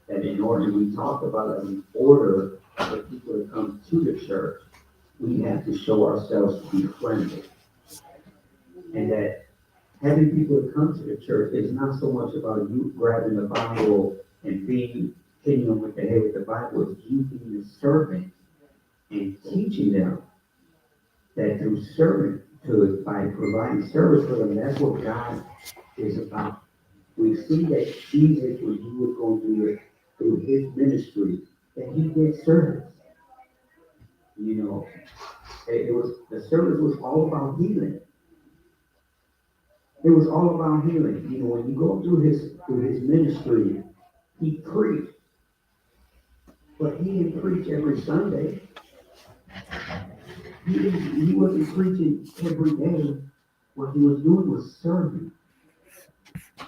that in order, we talked about that in order for people to come to the church, we have to show ourselves to be friendly. And that having people to come to the church is not so much about you grabbing the Bible and hitting them with the head with the Bible. It's you being a servant and teaching them that through serving by providing service for them, that's what God is about. We see that Jesus, when he was going through his ministry, that he did service. You know, it was the service was all about healing. It was all about healing. You know, when you go through his ministry, he preached, but he didn't preach every Sunday. He wasn't preaching every day. What he was doing was serving.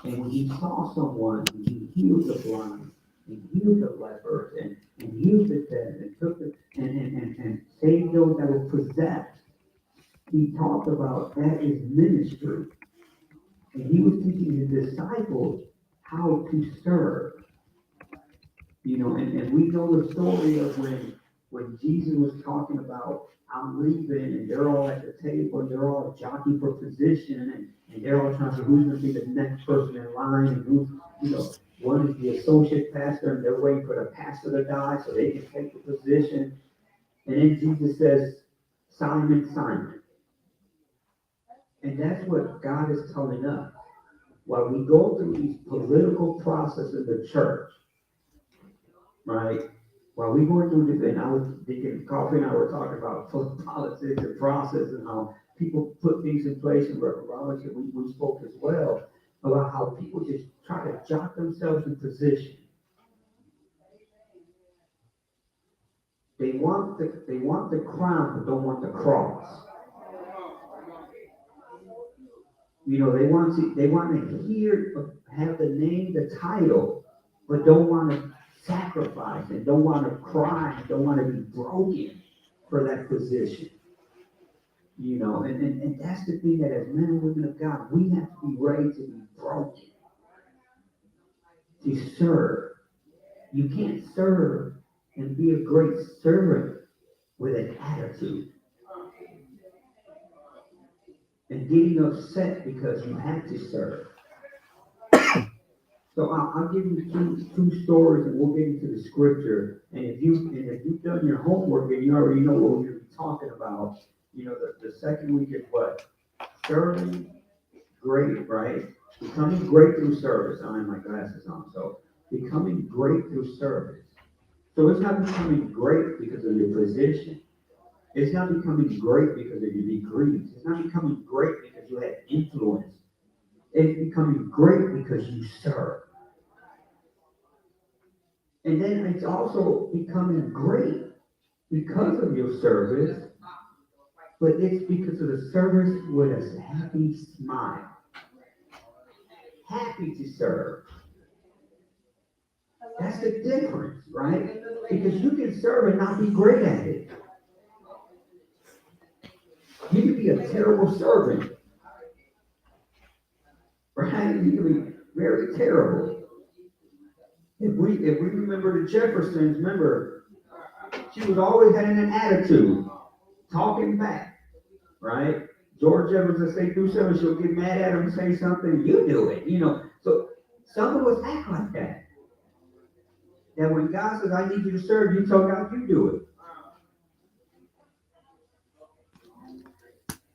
And when he saw someone, he healed the blind, and healed the lepers, and healed the dead, and took the and saved those that were possessed. He talked about that is ministry. And he was teaching his disciples how to serve. You know, and we know the story of when Jesus was talking about I'm leaving, and they're all at the table, and they're all jockeying for position, and they're all trying to who's going to be the next person in line, and who's, one is the associate pastor, and they're waiting for the pastor to die so they can take the position. And then Jesus says, Simon, Simon. And that's what God is telling us. While we go through these political processes in the church, right? While we going through this, and I was thinking, Coffee and I were talking about politics and process and how people put things in place, and Robert, we spoke as well about how people just try to jock themselves in position. They want the crown, but don't want the cross. You know, they want to have the name, the title, but don't want to sacrifice and don't want to cry, don't want to be broken for that position. You know, and that's the thing, that as men and women of God, we have to be ready to be broken, to serve. You can't serve and be a great servant with an attitude and getting upset because you have to serve. So I'll give you two stories, and we'll get into the scripture. And if you've done your homework and you already know what we're going to be talking about, the second week is what? Serving great, right? Becoming great through service. I have my glasses on, so becoming great through service. So it's not becoming great because of your position. It's not becoming great because of your degrees. It's not becoming great because you have influence. It's becoming great because you serve. And then it's also becoming great because of your service, but it's because of the service with a happy smile. Happy to serve. That's the difference, right? Because you can serve and not be great at it. You can be a terrible servant, right? You can be very terrible. If we remember the Jeffersons, remember, she was always having an attitude, talking back, right? George Jefferson say do something, she'll get mad at him and say something, you do it, So some of us act like that. That when God says, I need you to serve, you tell God you do it.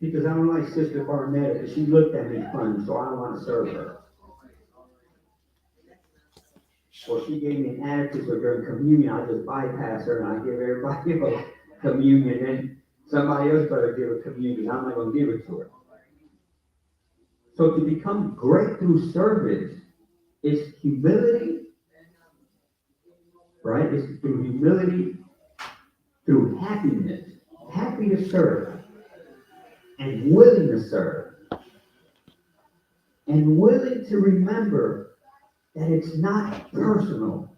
Because I don't like Sister Barnett, because she looked at me funny, so I don't want to serve her. Or she gave me an attitude, so during communion, I just bypass her and I give everybody else communion, and somebody else better give a communion. I'm not going to give it to her. So to become great through service is humility, right? It's through humility, through happiness, happy to serve, and willing to serve, and willing to remember that it's not personal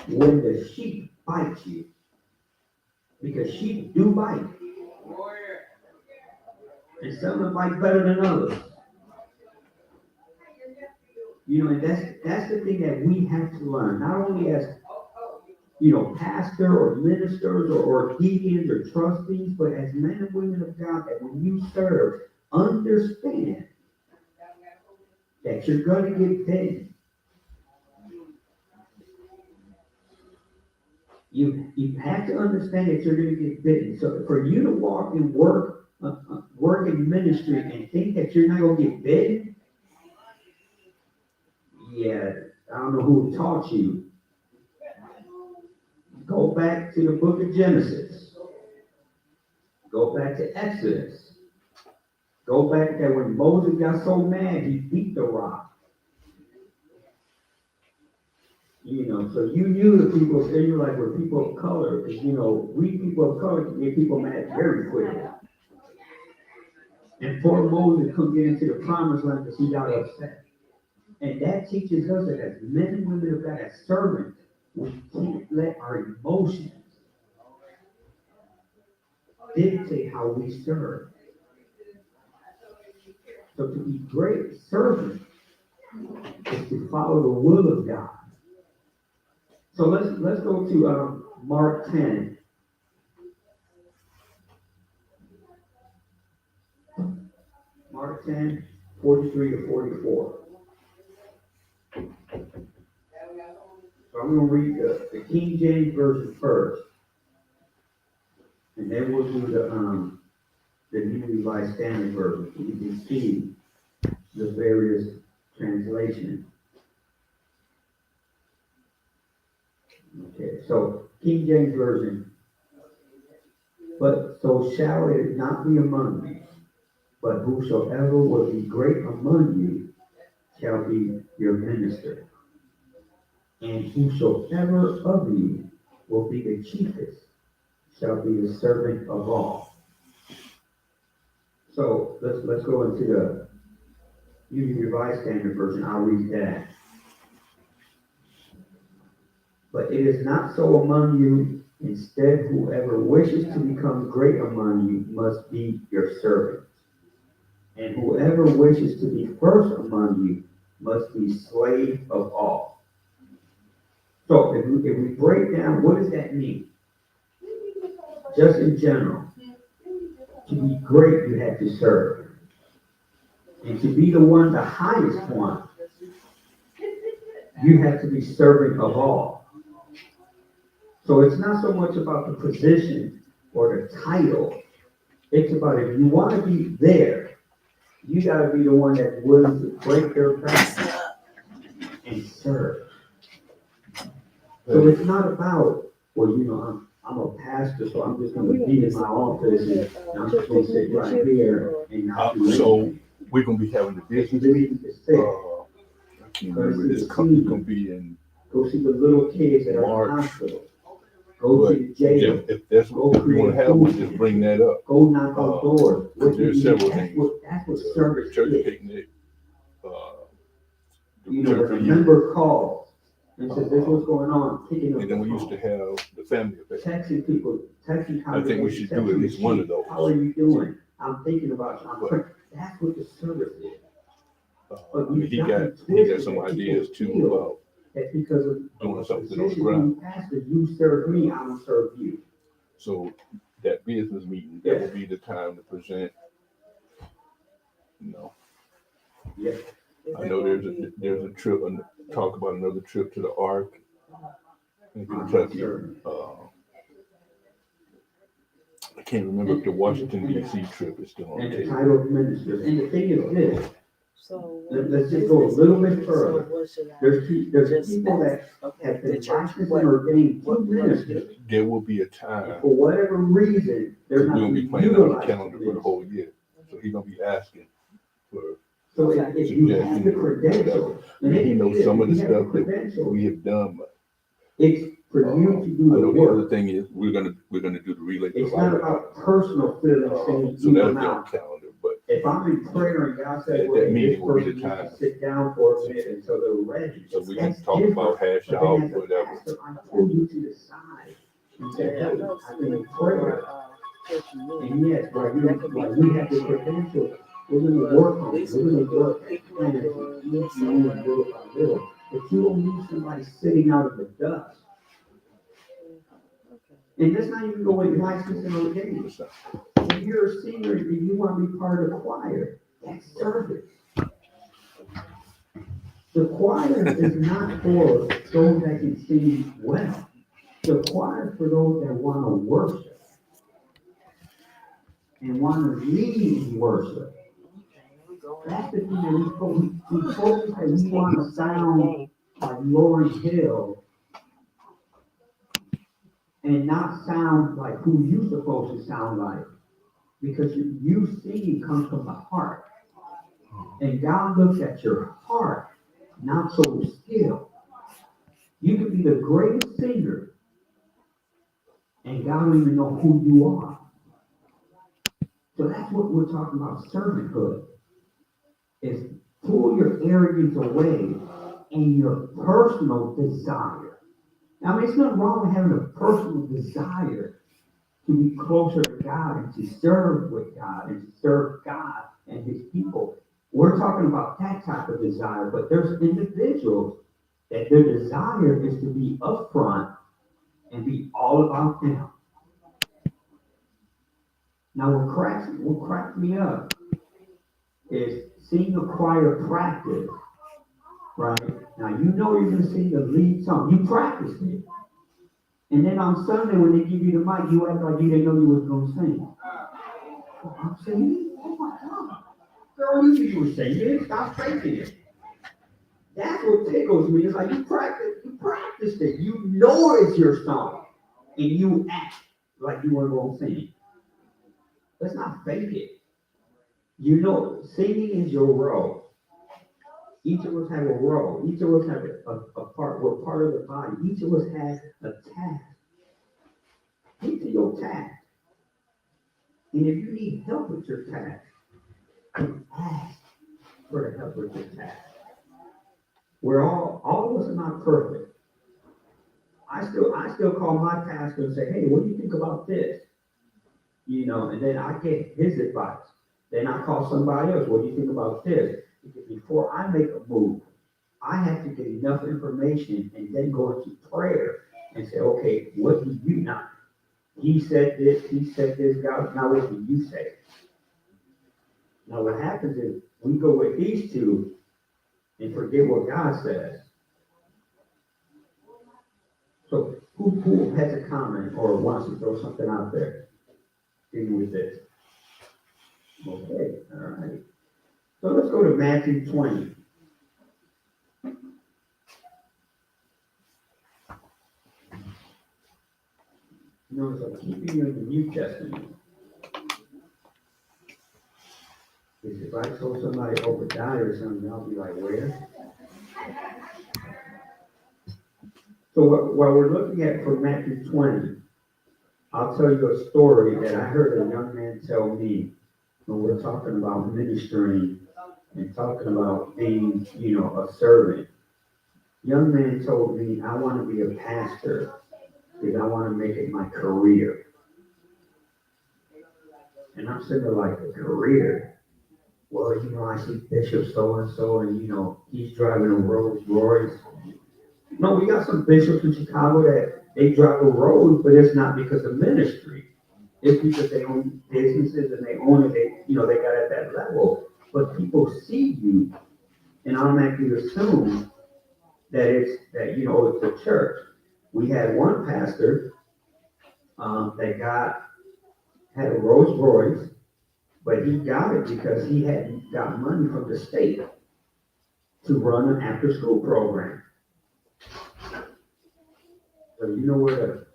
when the sheep bite you, because sheep do bite, and some of them bite better than others. And that's the thing that we have to learn, not only as pastor or ministers or deacons or trustees, but as men and women of God, that when you serve, understand that you're going to get paid. You have to understand that you're going to get bitten. So for you to walk and work in ministry and think that you're not going to get bitten, yeah, I don't know who taught you. Go back to the book of Genesis. Go back to Exodus. Go back there when Moses got so mad he beat the rock. So you knew the people, Israelites were people of color, because we people of color can get people mad very quickly. And poor Moses couldn't get into the promised land because he got upset. And that teaches us that as men and women of God, as servants, we can't let our emotions dictate how we serve. So to be great servants is to follow the will of God. So let's go to Mark 10. Mark 10, 43 to 44. So I'm going to read the King James Version first. And then we'll do the New Revised Standard Version, so you can see the various translations. Okay, so King James Version. But so shall it not be among you, but whosoever will be great among you shall be your minister. And whosoever of you will be the chiefest shall be the servant of all. So let's go into the New Revised Standard Version. I'll read that. But it is not so among you. Instead, whoever wishes to become great among you must be your servant. And whoever wishes to be first among you must be slave of all. So if we break down, what does that mean? Just in general, to be great, you have to serve. And to be the highest one, you have to be servant of all. So it's not so much about the position or the title. It's about if you want to be there, you got to be the one that's willing to break their back and serve. So it's not about, well, I'm a pastor, so I'm just going to be in my office and I'm just going to sit right here and not do So anything. we're going to be having the business. I can't remember this company going to be in Go see the little kids that are in the hospital. Go to the jail. If that's what we want to have, we'll just bring that up. Go knock on doors. There's several things. That's what service Church is. picnic. When a member calls and says, "This is what's going on," picking up and then we used to have the family event. texting people, I think we should do at least one of those. How are you doing? I'm thinking about you. That's what the service is. He got some ideas too about that because of doing something on the ground. Pastor, you serve me, I will serve you. So that business meeting, that would be the time to present. Yeah. I know there's a trip, and talk about another trip to the Ark in Kentucky. I can't remember if the Washington D.C. trip is still on and the the table. title of ministers. And the thing is this. Let's just go a little bit further. There's people that have been licensed and ordained to ministers. There will be a time. For whatever reason, they're not going to be planning on the calendar for the whole year. So he's going to be asking for. So if you have the credentials, and he knows some of the stuff that we have done, but it's for you to do the work. The other work. thing is we're gonna do the relay. It's not about personal feelings saying so that'll be on the calendar. But if I'm in prayer and God says, well, that meeting will be the time to sit down for a minute until they're ready. So we can talk about hash out whatever. Pastor, I pull you to the side and say, hey, I've been in prayer. And yes, while you have the credentials, we're going to work on it. We're going to work at plans and each one little by little. But you don't need somebody sitting out of the dust And let's not even go with license and ordained. If you're a singer and you want to be part of the choir, that's service. The choir is not for those that can sing well. The choir is for those that want to worship and want to lead in worship. That's the thing that we focus that we want to sound like Lauryn Hill and not sound like who you're supposed to sound like. Because you singing comes from the heart. And God looks at your heart, not so skill. You can be the greatest singer, and God don't even know who you are. So that's what we're talking about, servanthood. Is pull your arrogance away and your personal desire. Now, there's nothing wrong with having a personal desire to be closer to God and to serve with God and to serve God and his people. We're talking about that type of desire, but there's individuals that their desire is to be upfront and be all about them. Now, what cracks me up is seeing a choir practice, right? Now, you know you're going to sing the lead song. You practiced it. And then on Sunday, when they give you the mic, you act like you didn't know you was going to sing. Oh, I'm singing? Oh, my God. Girl, you knew you were singing. Stop faking it. That's what tickles me. It's like you practiced it. You know it's your song. And you act like you weren't going to sing. Let's not fake it. You know, singing is your role. Each of us have a role. Each of us have a part. We're part of the body. Each of us has a task. Get to your task. And if you need help with your task, ask for the help with your task. We're all of us are not perfect. I still call my pastor and say, hey, what do you think about this? You know, and then I get his advice. Then I call somebody else, what do you think about this? Because before I make a move, I have to get enough information and then go into prayer and say, okay, what do you know? He said this, God, now what do you say? Now what happens is we go with these two and forget what God says. So who has a comment or wants to throw something out there? Dealing with this. Okay, all right. So let's go to Matthew 20. Notice I'm keeping you in the New Testament. Because if I told somebody Obadiah or something, I'll be like, where? So while we're looking at from Matthew 20, I'll tell you a story that I heard a young man tell me when we're talking about ministering and talking about being, a servant. Young man told me, I want to be a pastor because I want to make it my career. And I'm sitting there like, a career? Well, I see Bishop so-and-so and, he's driving a Rolls Royce. No, we got some bishops in Chicago that they drive a Rolls, but it's not because of ministry. It's because they own businesses and they own it, they got at that level. But people see you and automatically assume that it's a church. We had one pastor that had a Rolls Royce, but he got it because he had got money from the state to run an after-school program. So you know where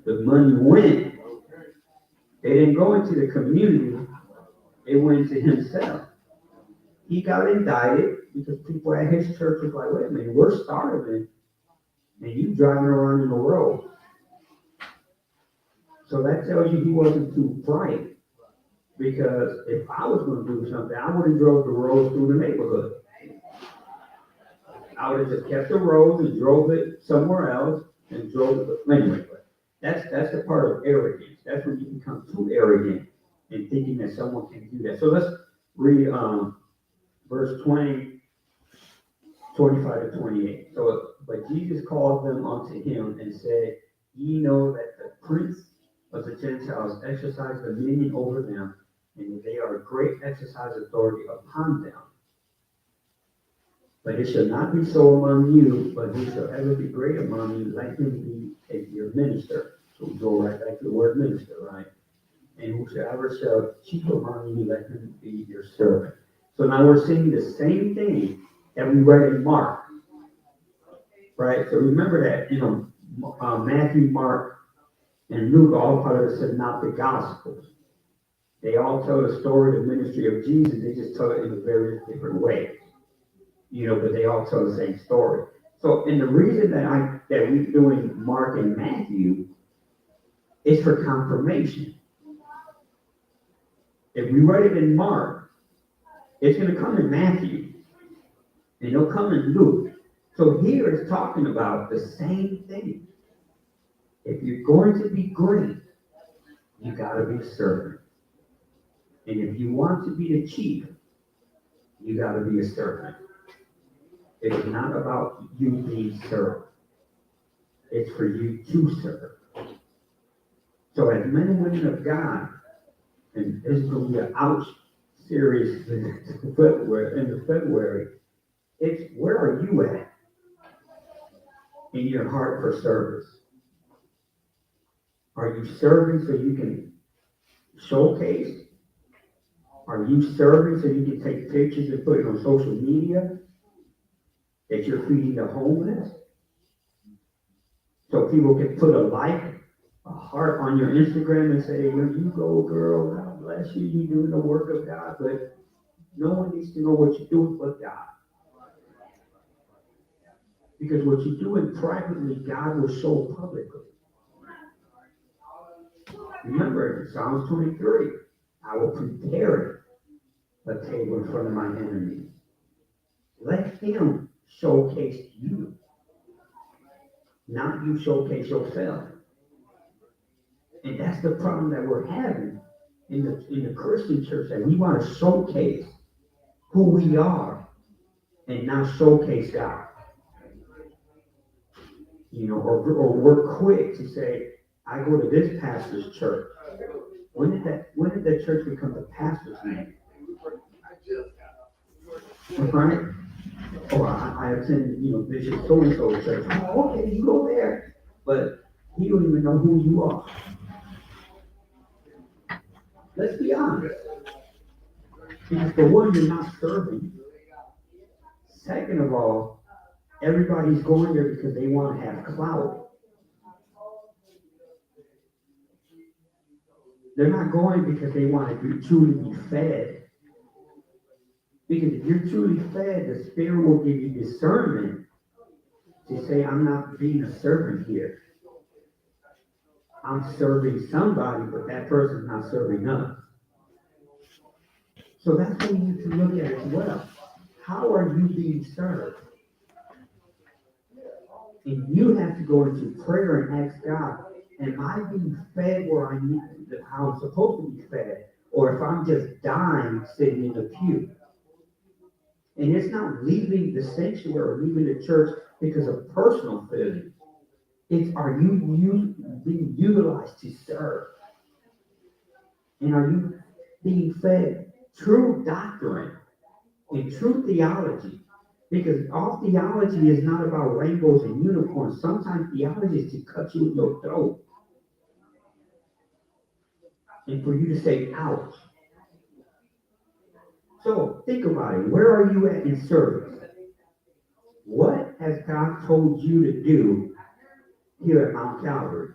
the money went. It didn't go into the community. It went to himself. He got indicted because people at his church was like, wait a minute, we're starving and you driving around in the road. So that tells you he wasn't too bright. Because if I was going to do something, I would have drove the roads through the neighborhood. I would have just kept the roads and drove it somewhere else and drove it. Anyway, that's the part of arrogance. That's when you become too arrogant in thinking that someone can do that. So let's read verse 20, 25 to 28. So, but Jesus called them unto him and said, ye know that the prince of the Gentiles exercise dominion over them, and that they are great exercise authority upon them. But it shall not be so among you, but whosoever be great among you, let him be your minister. So we go right back to the word minister, right? And whosoever shall chief among you, let him be your servant. So now we're seeing the same thing that we read in Mark, right? So remember that, Matthew, Mark, and Luke, all part of the synoptic gospels. They all tell the story of the ministry of Jesus. They just tell it in a very different way, but they all tell the same story. So, and the reason that we're doing Mark and Matthew is for confirmation. If we read it in Mark, it's going to come in Matthew, and it'll come in Luke. So here it's talking about the same thing. If you're going to be great, you got to be a servant. And if you want to be the chief, you got to be a servant. It's not about you being served. It's for you to serve. So as men and women of God, and this is going to be an ouch series in February, it's where are you at in your heart for service? Are you serving so you can showcase? Are you serving so you can take pictures and put it on social media that you're feeding the homeless? So people can put a heart on your Instagram and say, "When you go, girl, God bless you, you're doing the work of God," but no one needs to know what you're doing but God. Because what you're doing privately, God will show publicly. Remember, Psalms 23, I will prepare a table in front of my enemies. Let him showcase you, not you showcase yourself. And that's the problem that we're having in the Christian church, that we want to showcase who we are and not showcase God. Or we're quick to say, I go to this pastor's church. When did that church become the pastor's name? Right? Or I attend, Bishop so-and-so church. Oh, okay, you go there. But he don't even know who you are. Let's be honest. Because for one, you're not serving. Second of all, everybody's going there because they want to have clout. They're not going because they want to truly be fed. Because if you're truly fed, the Spirit will give you discernment to say, I'm not being a servant here. I'm serving somebody, but that person's not serving us. So that's what we need to look at as well. How are you being served? And you have to go into prayer and ask God, am I being fed where I need, how I'm supposed to be fed? Or if I'm just dying sitting in the pew. And it's not leaving the sanctuary or leaving the church because of personal feelings. It's, are you being utilized to serve? And are you being fed true doctrine and true theology? Because all theology is not about rainbows and unicorns. Sometimes theology is to cut you in your throat. And for you to say, ouch. So think about it. Where are you at in service? What has God told you to do here at Mount Calvary?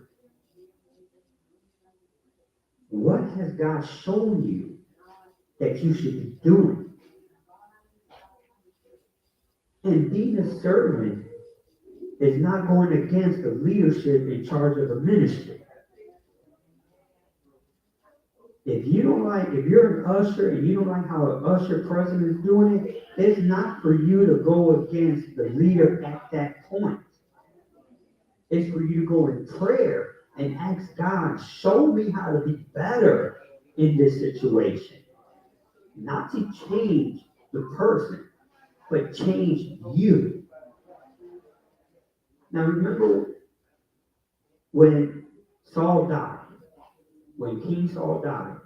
What has God shown you that you should be doing? And being a servant is not going against the leadership in charge of the ministry. If you're an usher and you don't like how an usher president is doing it, it's not for you to go against the leader at that point. It's for you to go in prayer and ask God, show me how to be better in this situation. Not to change the person, but change you. Now remember when Saul died. When King Saul died,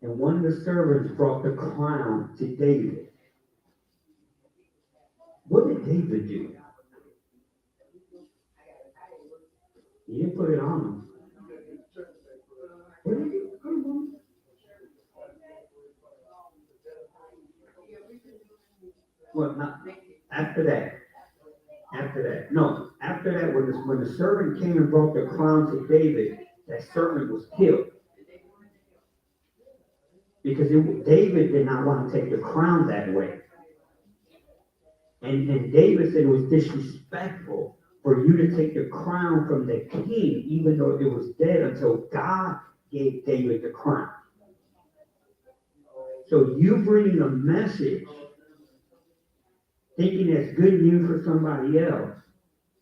and one of the servants brought the crown to David. What did David do? He didn't put it on him. What did he do? Well, not after that. After that. No, after that, when the servant came and brought the crown to David, that servant was killed. Because David did not want to take the crown that way. And David said it was disrespectful for you to take the crown from the king, even though it was dead, until God gave David the crown. So you bringing a message, thinking that's good news for somebody else,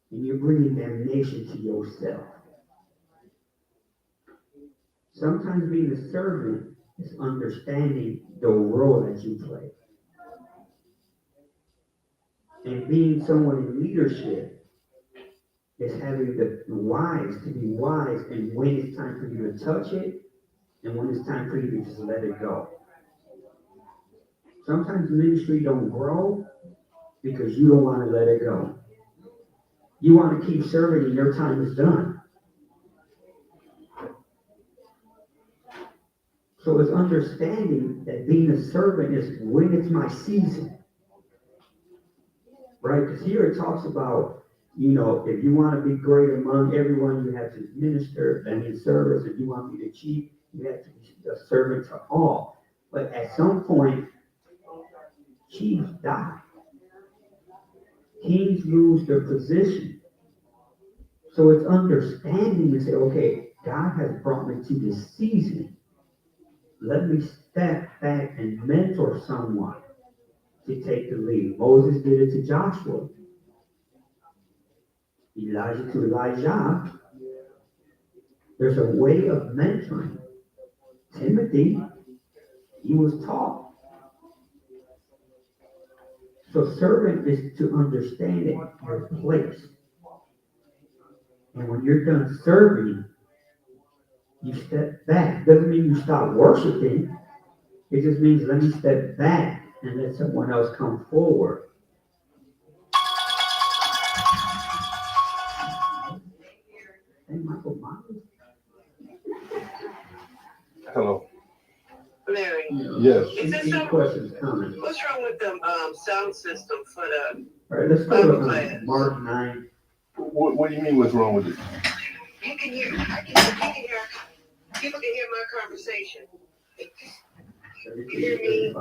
and you're bringing damnation to yourself. Sometimes being a servant is understanding the role that you play. And being someone in leadership is having the wise to be wise, and when it's time for you to touch it, and when it's time for you to just let it go. Sometimes ministry don't grow because you don't want to let it go. You want to keep serving and your time is done. So it's understanding that being a servant is when it's my season. Right? Because here it talks about, if you want to be great among everyone, you have to minister and in service. If you want to be the chief, you have to be a servant to all. But at some point, chiefs die. Kings lose their position. So it's understanding to say, okay, God has brought me to this season. Let me step back and mentor someone to take the lead. Moses did it to Joshua. Elijah to Elijah. There's a way of mentoring. Timothy, he was taught. So servant is to understand your place. And when you're done serving, you step back. Doesn't mean you stop worshiping. It just means let me step back and let someone else come forward. Hey, Michael Myers. Hello. Larry. Yes. Any questions, comments? What's wrong with the sound system for the All right, let's go to Mark 9. What do you mean? What's wrong with it? you can hear people can hear my conversation. You hear me?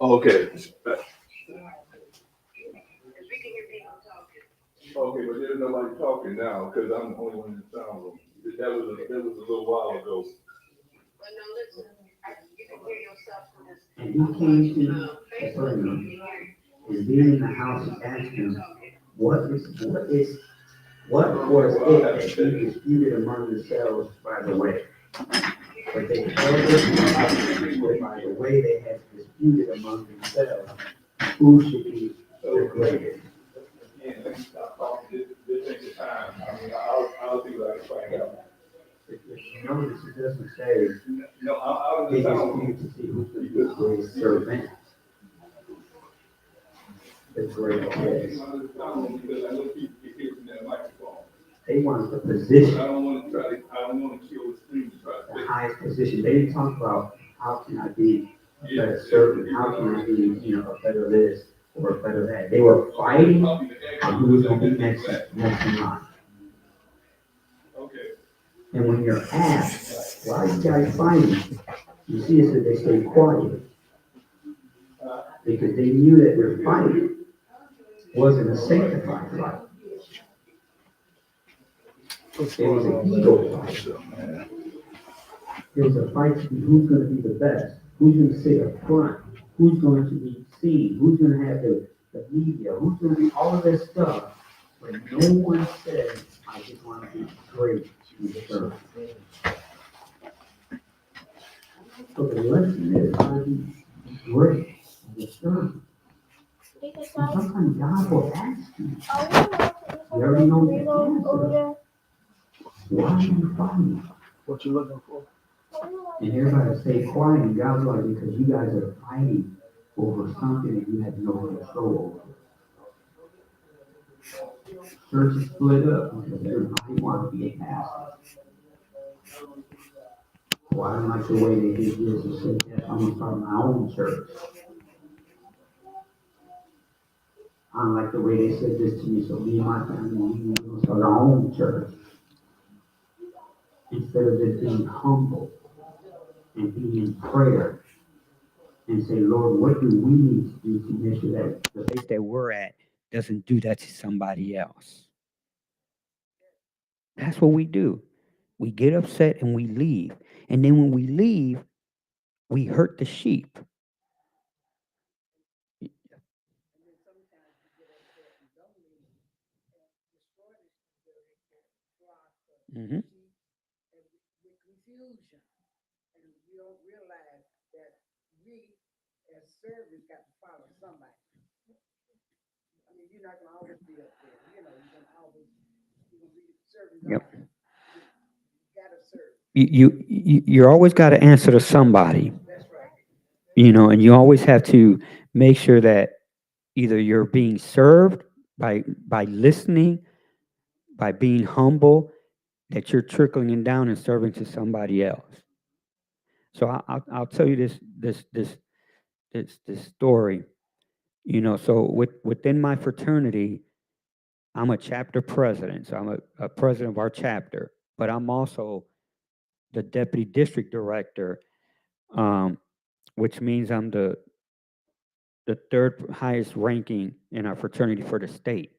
Okay. We can hear people talking. Okay, but there's nobody talking now because I'm the only one in the sound room. That was a little while ago. But no, listen, you can hear yourself from this. And he came to Capernaum, and being in the house, he asked him, what was it that you disputed among yourselves by the way? But they held it by the way they had disputed among themselves, who should be the greatest. This ain't the time. I mean, I'll see what I can find out. If you notice, it doesn't say No, I they was in the sound room. dispute to see who's going to be the greatest servant. The greatest. Because I know people can hear from that microphone. They wanted the position, I don't want to kill the stream to try the to highest position. They didn't talk about how can I be a better servant, how can I be, a better this or a better that. They were fighting on who was going to be next in line. Okay. And when you're asked, why are you guys fighting? You see it said they stayed quiet. Because they knew that their fight wasn't a sanctified fight. It was an ego fight. It was a fight to be who's going to be the best, who's going to sit up front, who's going to be seen, who's going to have the media, who's going to be all of this stuff. But no one said, I just want to be great in the service. So the lesson is how to be great in the service. And sometimes God will ask you, You already know the answer. Why are you fighting? What you looking for? And everybody stay quiet, and God's like, because you guys are fighting over something that you have no control over. Church is split up because everybody wants to be a pastor. Well, I don't like the way they did this and said that. I'm gonna start my own church. I don't like the way they said this to me, so me and my family, we're gonna start our own church. Instead of just being humble and being in prayer and say, Lord, what do we need to do to make sure that the place that we're at doesn't do that to somebody else? That's what we do. We get upset and we leave. And then when we leave, we hurt the sheep. Mm-hmm. Yep. You're always got to answer to somebody, and you always have to make sure that either you're being served by listening, by being humble, that you're trickling down and serving to somebody else. So I'll tell you this story. So within my fraternity, I'm a chapter president. So I'm a president of our chapter, but I'm also the deputy district director, um, which means I'm the third highest ranking in our fraternity for the state.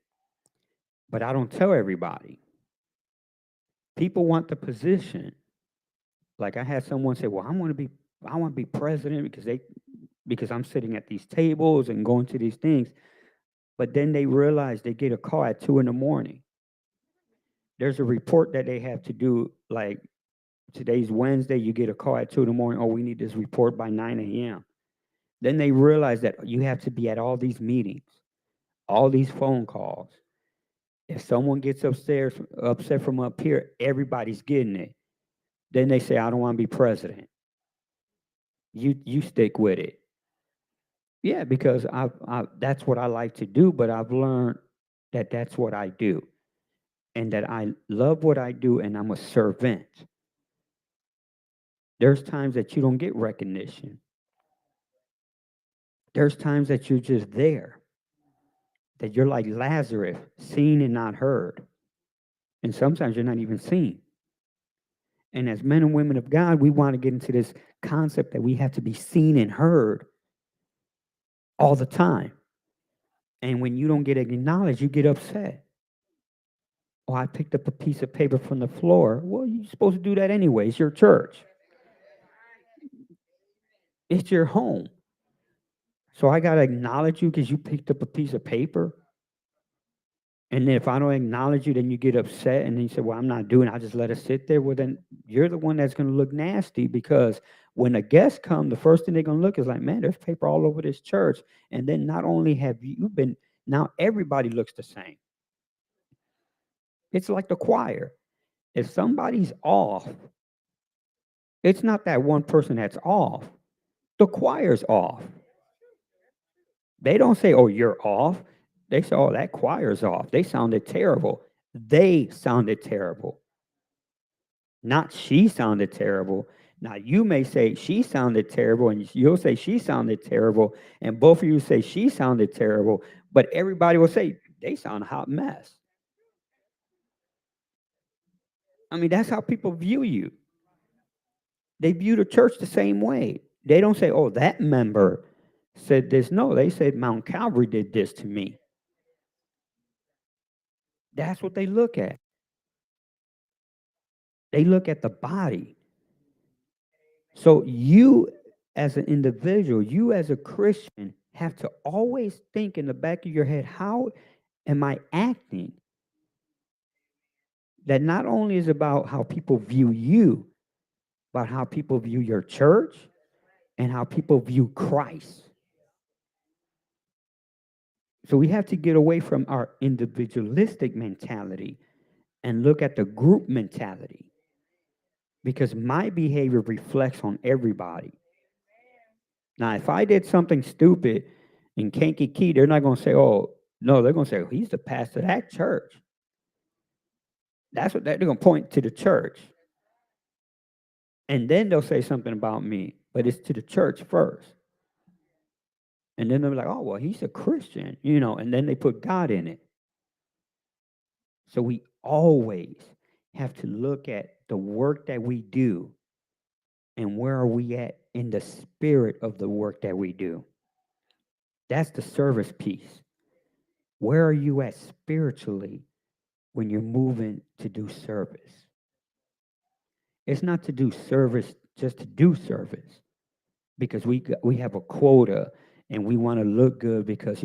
But I don't tell everybody. People want the position. Like I had someone say, "Well, I want to be president because I'm sitting at these tables and going to these things." But then they realize they get a call at 2 in the morning. There's a report that they have to do. Like today's Wednesday, you get a call at 2 in the morning. Oh, we need this report by 9 a.m. Then they realize that you have to be at all these meetings, all these phone calls. If someone gets upset from up here, everybody's getting it. Then they say, "I don't want to be president." You stick with it. Yeah, because I that's what I like to do, but I've learned that that's what I do and that I love what I do and I'm a servant. There's times that you don't get recognition. There's times that you're just there, that you're like Lazarus, seen and not heard. And sometimes you're not even seen. And as men and women of God, we want to get into this concept that we have to be seen and heard all the time. And when you don't get acknowledged, you get upset. Oh, I picked up a piece of paper from the floor. Well, you're supposed to do that anyway. It's your church. It's your home. So I got to acknowledge you because you picked up a piece of paper. And then if I don't acknowledge you, then you get upset. And then you say, well, I'm not doing it. I just let it sit there. Well, then you're the one that's going to look nasty because when a guest come, the first thing they're going to look is like, man, there's paper all over this church. And then not only have you been, now everybody looks the same. It's like the choir. If somebody's off, it's not that one person that's off. The choir's off. They don't say, oh, you're off. They say, oh, that choir's off. They sounded terrible. They sounded terrible. Not she sounded terrible. Now, you may say she sounded terrible, and you'll say she sounded terrible, and both of you say she sounded terrible, but everybody will say they sound a hot mess. I mean, that's how people view you. They view the church the same way. They don't say, oh, that member said this. No, they said Mount Calvary did this to me. That's what they look at. They look at the body. So you as an individual, you as a Christian have to always think in the back of your head, how am I acting? That not only is about how people view you, but how people view your church and how people view Christ. So we have to get away from our individualistic mentality and look at the group mentality, because my behavior reflects on everybody. Now, if I did something stupid in Kankakee, they're not going to say, oh, no, they're going to say, oh, he's the pastor of that church. That's what they're going to point to, the church. And then they'll say something about me, but it's to the church first. And then they'll be like, oh, well, he's a Christian, and then they put God in it. So we always have to look at the work that we do and where are we at in the spirit of the work that we do. That's the service piece. Where are you at spiritually when you're moving to do service? It's not to do service just to do service, because we have a quota and we want to look good because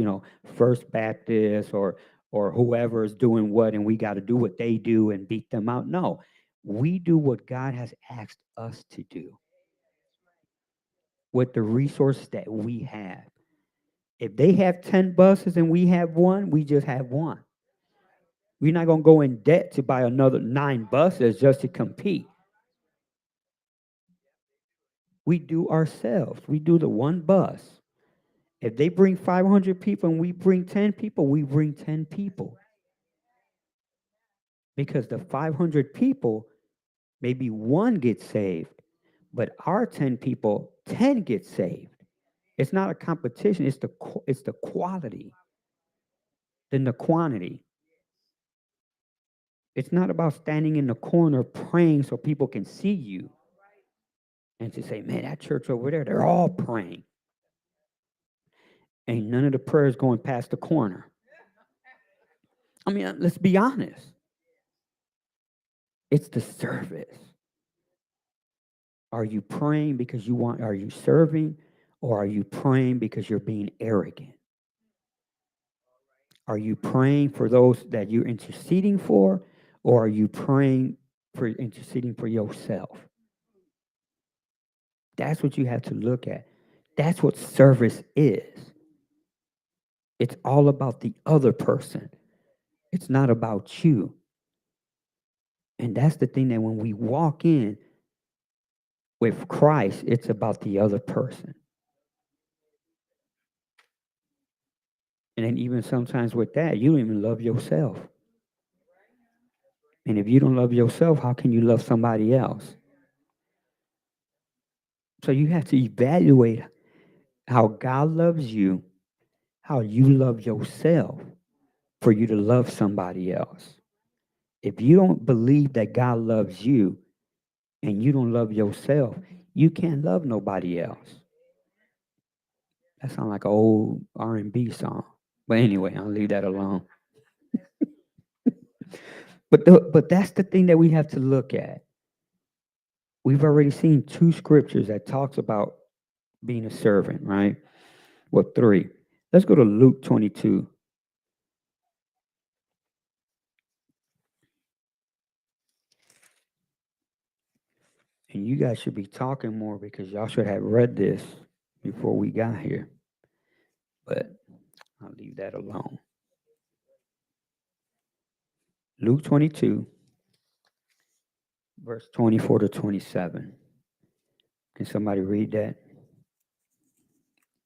First Baptist or whoever is doing what, and we got to do what they do and beat them out. No, we do what God has asked us to do with the resources that we have. If they have 10 buses and we have one, we just have one. We're not going to go in debt to buy another 9 buses just to compete. We do ourselves. We do the one bus. If they bring 500 people and we bring 10 people, we bring 10 people. Because the 500 people, maybe one gets saved, but our 10 people, 10 get saved. It's not a competition, it's the quality than the quantity. It's not about standing in the corner praying so people can see you and to say, man, that church over there, they're all praying. Ain't none of the prayers going past the corner. I mean, let's be honest. It's the service. Are you praying because are you serving, or are you praying because you're being arrogant? Are you praying for those that you're interceding for, or are you praying for interceding for yourself? That's what you have to look at. That's what service is. It's all about the other person. It's not about you. And that's the thing, that when we walk in with Christ, it's about the other person. And then even sometimes with that, you don't even love yourself. And if you don't love yourself, how can you love somebody else? So you have to evaluate how God loves you, how you love yourself, for you to love somebody else. If you don't believe that God loves you and you don't love yourself, you can't love nobody else. That sounds like an old R&B song. But anyway, I'll leave that alone. But that's the thing that we have to look at. We've already seen 2 scriptures that talks about being a servant, right? Well, 3. Let's go to Luke 22. And you guys should be talking more because y'all should have read this before we got here. But I'll leave that alone. Luke 22, verse 24 to 27. Can somebody read that?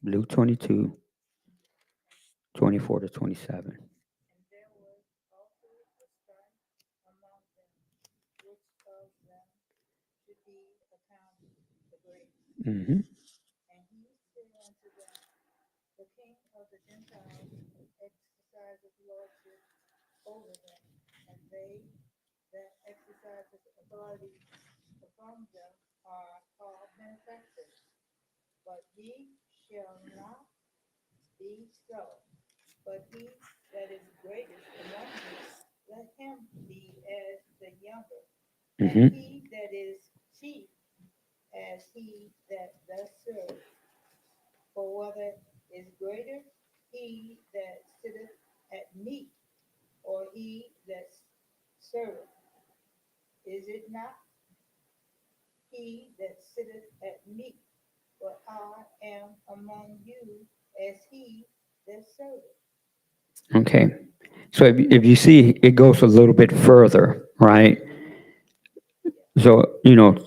Luke 22, 24 to 27. Mm-hmm. Mm-hmm. Okay. So if you see, it goes a little bit further, right? So,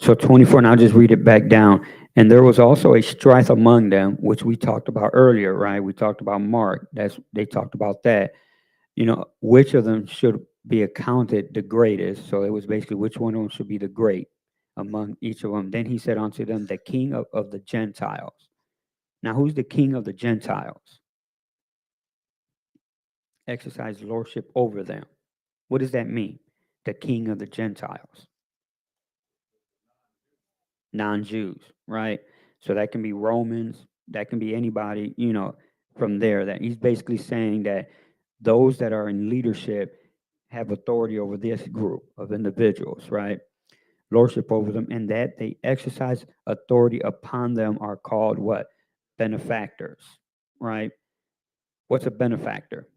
so 24, and I'll just read it back down. And there was also a strife among them, which we talked about earlier, right? We talked about Mark. They talked about that. Which of them should be accounted the greatest. So it was basically which one of them should be the great among each of them. Then he said unto them, the king of the Gentiles. Now, who's the king of the Gentiles? Exercise lordship over them. What does that mean? The king of the Gentiles, non-Jews, right? So that can be Romans, that can be anybody, from there. That he's basically saying that those that are in leadership have authority over this group of individuals, right? Lordship over them, and that they exercise authority upon them are called what? Benefactors, right? What's a benefactor?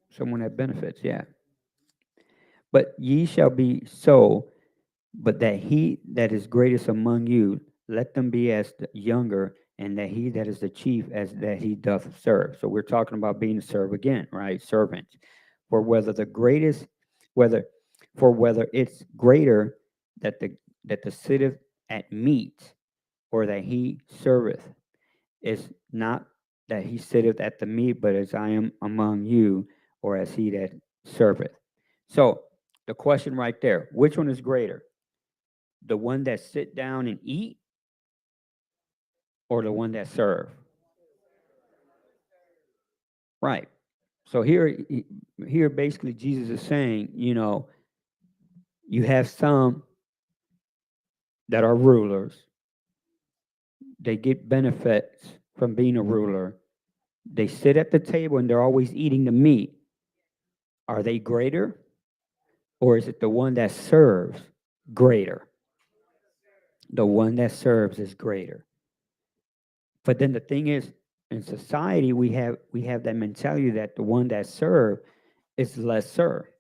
Someone that benefits, yeah. But ye shall be so, but that he that is greatest among you, let them be as the younger, and that he that is the chief as that he doth serve. So we're talking about being a serve again, right? Servants. For whether the greatest, whether for whether it's greater that the sitteth at meat, or that he serveth, is not that he sitteth at the meat, but as I am among you, or as he that serveth. So the question right there, which one is greater? The one that sit down and eat, or the one that serve? Right. So here basically Jesus is saying, you have some that are rulers. They get benefits from being a ruler. They sit at the table and they're always eating the meat. Are they greater? Or is it the one that serves greater? The one that serves is greater. But then the thing is, in society, we have that mentality that the one that serves is lesser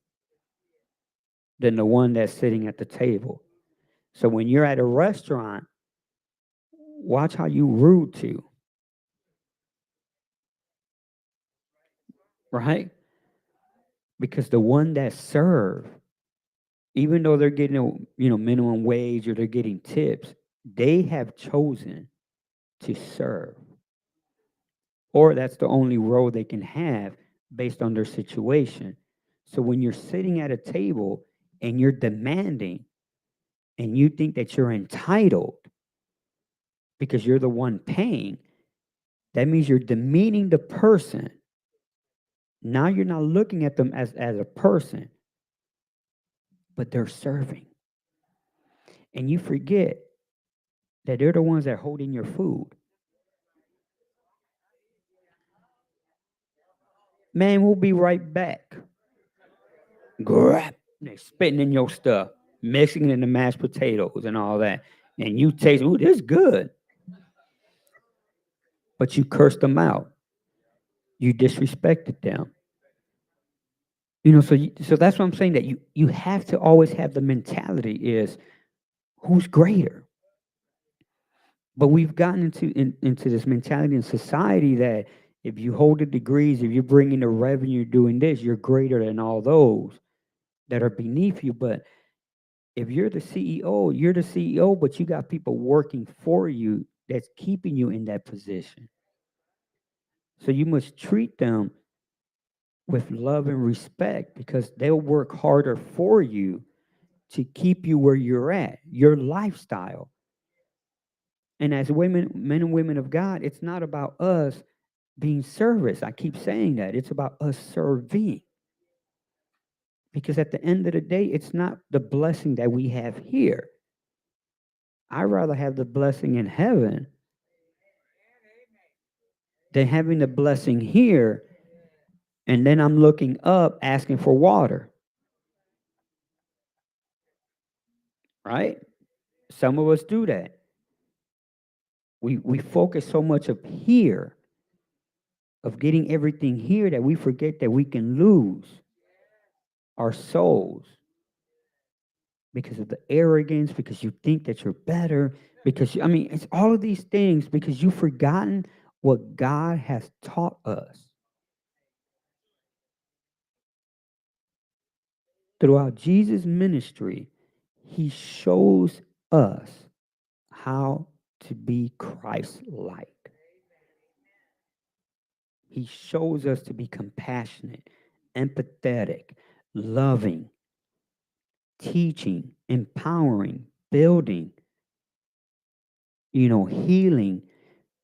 than the one that's sitting at the table. So when you're at a restaurant, watch how you rude to, right? Because the one that serve, even though they're getting minimum wage or they're getting tips, they have chosen to serve, or that's the only role they can have based on their situation. So when you're sitting at a table and you're demanding and you think that you're entitled because you're the one paying, that means you're demeaning the person. Now you're not looking at them as a person, but they're serving. And you forget that they're the ones that are holding your food. Man, we'll be right back. Grab. They're spitting in your stuff, mixing it in the mashed potatoes and all that. And you taste, ooh, this is good. But you cursed them out. You disrespected them. So that's what I'm saying, that you have to always have the mentality is who's greater. But we've gotten into this mentality in society that if you hold the degrees, if you're bringing the revenue, doing this, you're greater than all those that are beneath you. But if you're the CEO, you're the CEO, but you got people working for you that's keeping you in that position. So you must treat them with love and respect because they'll work harder for you to keep you where you're at, your lifestyle. And as women, men and women of God, it's not about us being service. I keep saying that. It's about us serving. Because at the end of the day, it's not the blessing that we have here. I'd rather have the blessing in heaven than having the blessing here, and then I'm looking up asking for water, right? Some of us do that. We focus so much up here, of getting everything here, that we forget that we can lose our souls because of the arrogance, because you think that you're better, because I mean, it's all of these things because you've forgotten what God has taught us. Throughout Jesus' ministry, he shows us how to be Christ-like. He shows us to be compassionate, empathetic, loving, teaching, empowering, building, healing,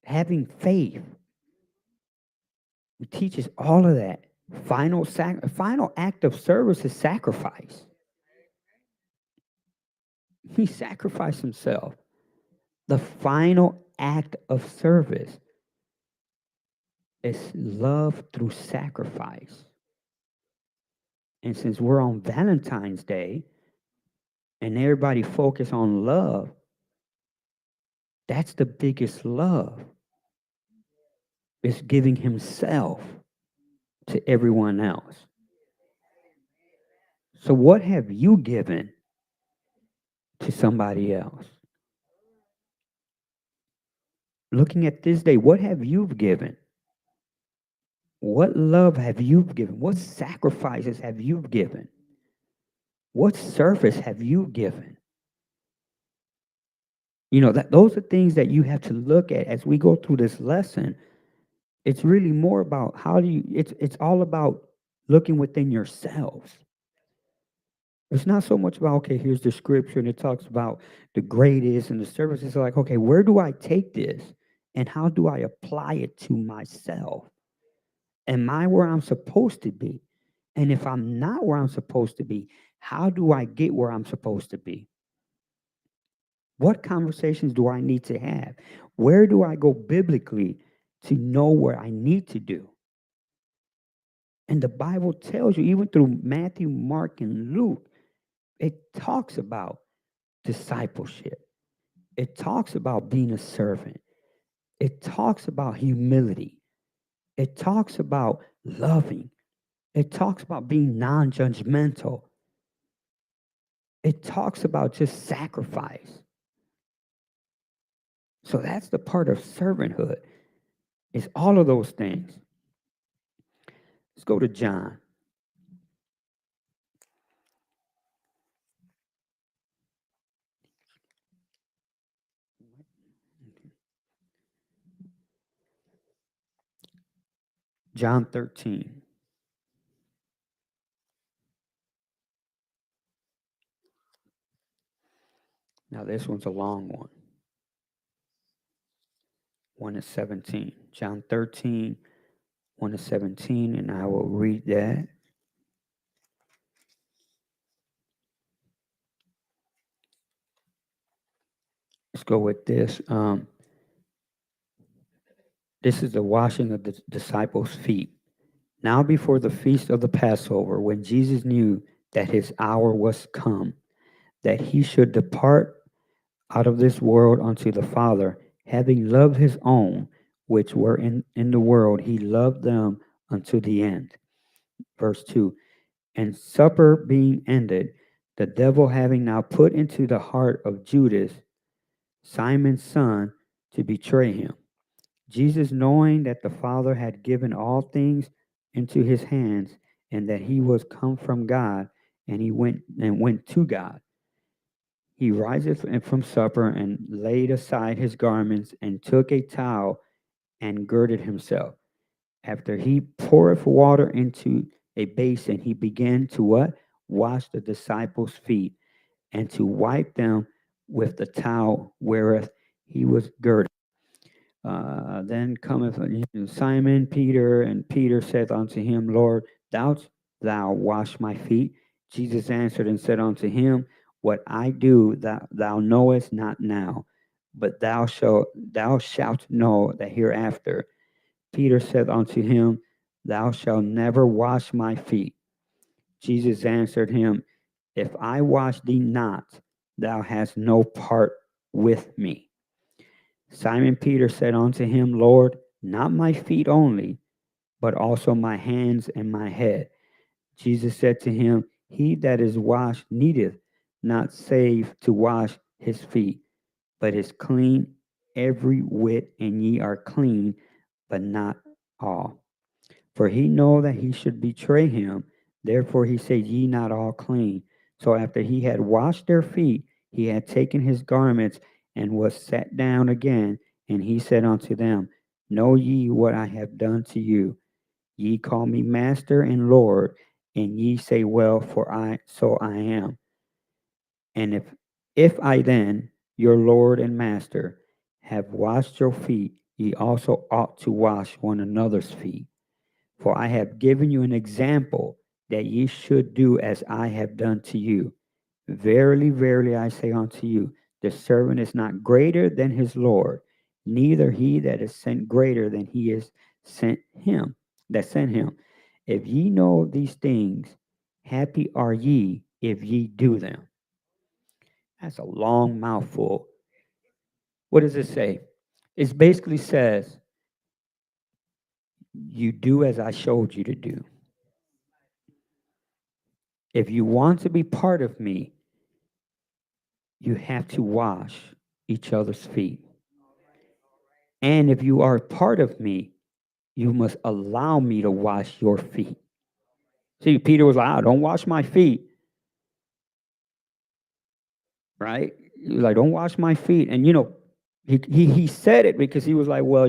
having faith. He teaches all of that. Final act of service is sacrifice. He sacrificed himself. The final act of service is love through sacrifice. And since we're on Valentine's Day and everybody focus on love, that's the biggest love. It's giving himself to everyone else. So what have you given to somebody else? Looking at this day, what have you given? What love have you given? What sacrifices have you given? What service have you given? Those are things that you have to look at as we go through this lesson. It's really more about it's all about looking within yourselves. It's not so much about, okay, here's the scripture and it talks about the greatest and the service. It's like, okay, where do I take this and how do I apply it to myself? Am I where I'm supposed to be? And if I'm not where I'm supposed to be, how do I get where I'm supposed to be? What conversations do I need to have? Where do I go biblically to know what I need to do? And the Bible tells you, even through Matthew, Mark, and Luke, it talks about discipleship. It talks about being a servant. It talks about humility. It talks about loving. It talks about being non-judgmental. It talks about just sacrifice. So that's the part of servanthood. It's all of those things. Let's go to John. John 13. Now this one's a long one. 1-17. John 13, 1-17, and I will read that. Let's go with this. This is the washing of the disciples' feet. Now before the feast of the Passover, when Jesus knew that his hour was come, that he should depart out of this world unto the Father, having loved his own, which were in the world, he loved them unto the end. Verse 2, and supper being ended, the devil having now put into the heart of Judas, Simon's son, to betray him. Jesus, knowing that the Father had given all things into his hands, and that he was come from God, and he went to God. He riseth from supper, and laid aside his garments, and took a towel, and girded himself. After he poureth water into a basin, he began to what? Wash the disciples' feet, and to wipe them with the towel wherewith he was girded. Then cometh Simon Peter, and Peter saith unto him, Lord, dost thou wash my feet? Jesus answered and said unto him, what I do thou knowest not now, but thou shalt know that hereafter. Peter said unto him, thou shalt never wash my feet. Jesus answered him, if I wash thee not, thou hast no part with me. Simon Peter said unto him, Lord, not my feet only, but also my hands and my head. Jesus said to him, he that is washed needeth not save to wash his feet, but is clean every whit, and ye are clean, but not all. For he know that he should betray him, therefore he said, Ye not all clean. So after he had washed their feet, he had taken his garments and was sat down again, and he said unto them, Know ye what I have done to you? Ye call me Master and Lord, and ye say, Well, for I am. And if I then, your Lord and Master, have washed your feet, ye also ought to wash one another's feet. For I have given you an example that ye should do as I have done to you. Verily, verily, I say unto you, the servant is not greater than his Lord, neither he that is sent greater than he is sent him that sent him. If ye know these things, happy are ye if ye do them. That's a long mouthful. What does it say? It basically says, you do as I showed you to do. If you want to be part of me, you have to wash each other's feet. And if you are part of me, you must allow me to wash your feet. See, Peter was like, don't wash my feet, right? He was like, don't wash my feet. And, he said it because he was like, well,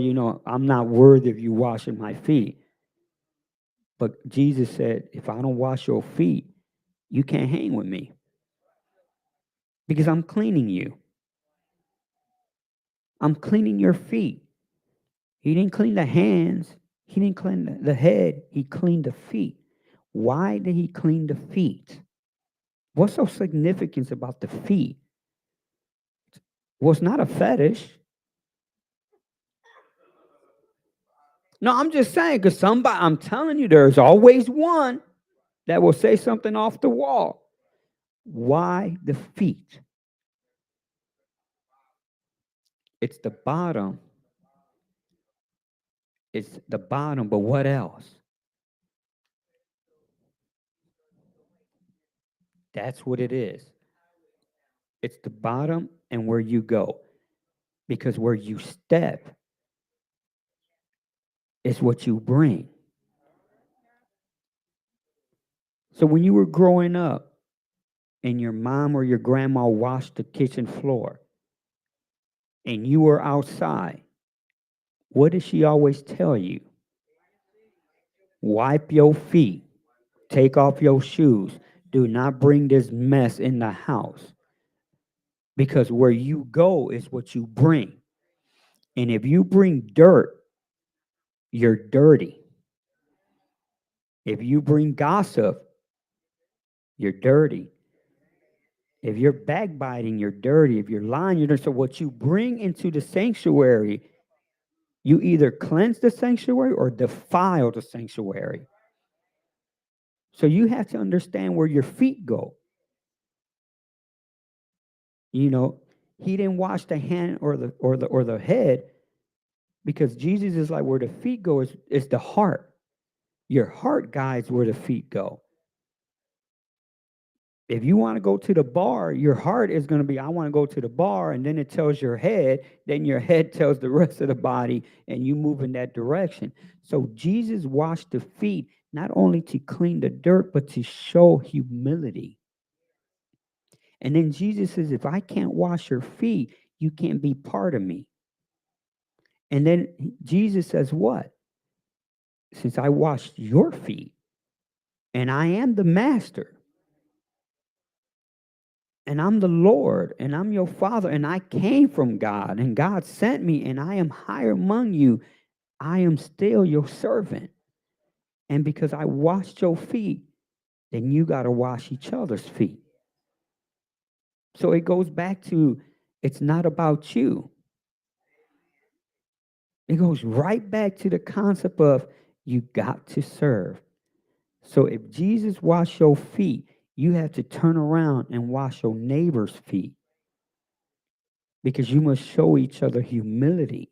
I'm not worthy of you washing my feet. But Jesus said, if I don't wash your feet, you can't hang with me because I'm cleaning you. I'm cleaning your feet. He didn't clean the hands. He didn't clean the head. He cleaned the feet. Why did he clean the feet? What's so significant about the feet? Well, it's not a fetish. No, I'm just saying, because I'm telling you, there's always one that will say something off the wall. Why the feet? It's the bottom. It's the bottom, but what else? That's what it is. It's the bottom and where you go. Because where you step is what you bring. So when you were growing up and your mom or your grandma washed the kitchen floor and you were outside, what did she always tell you? Wipe your feet. Take off your shoes. Do not bring this mess in the house. Because where you go is what you bring. And if you bring dirt, you're dirty. If you bring gossip, you're dirty. If you're backbiting, you're dirty. If you're lying, you're dirty. So what you bring into the sanctuary, you either cleanse the sanctuary or defile the sanctuary. So you have to understand where your feet go. He didn't wash the hand or the head, because Jesus is like, where the feet go is the heart. Your heart guides where the feet go. If you want to go to the bar, your heart is going to be, I want to go to the bar, and then it tells your head, then your head tells the rest of the body, and you move in that direction. So Jesus washed the feet, not only to clean the dirt, but to show humility. And then Jesus says, if I can't wash your feet, you can't be part of me. And then Jesus says, what? Since I washed your feet, and I am the master, and I'm the Lord, and I'm your Father, and I came from God, and God sent me, and I am higher among you, I am still your servant. And because I washed your feet, then you got to wash each other's feet. So it goes back to, it's not about you. It goes right back to the concept of you got to serve. So if Jesus washed your feet, you have to turn around and wash your neighbor's feet, because you must show each other humility.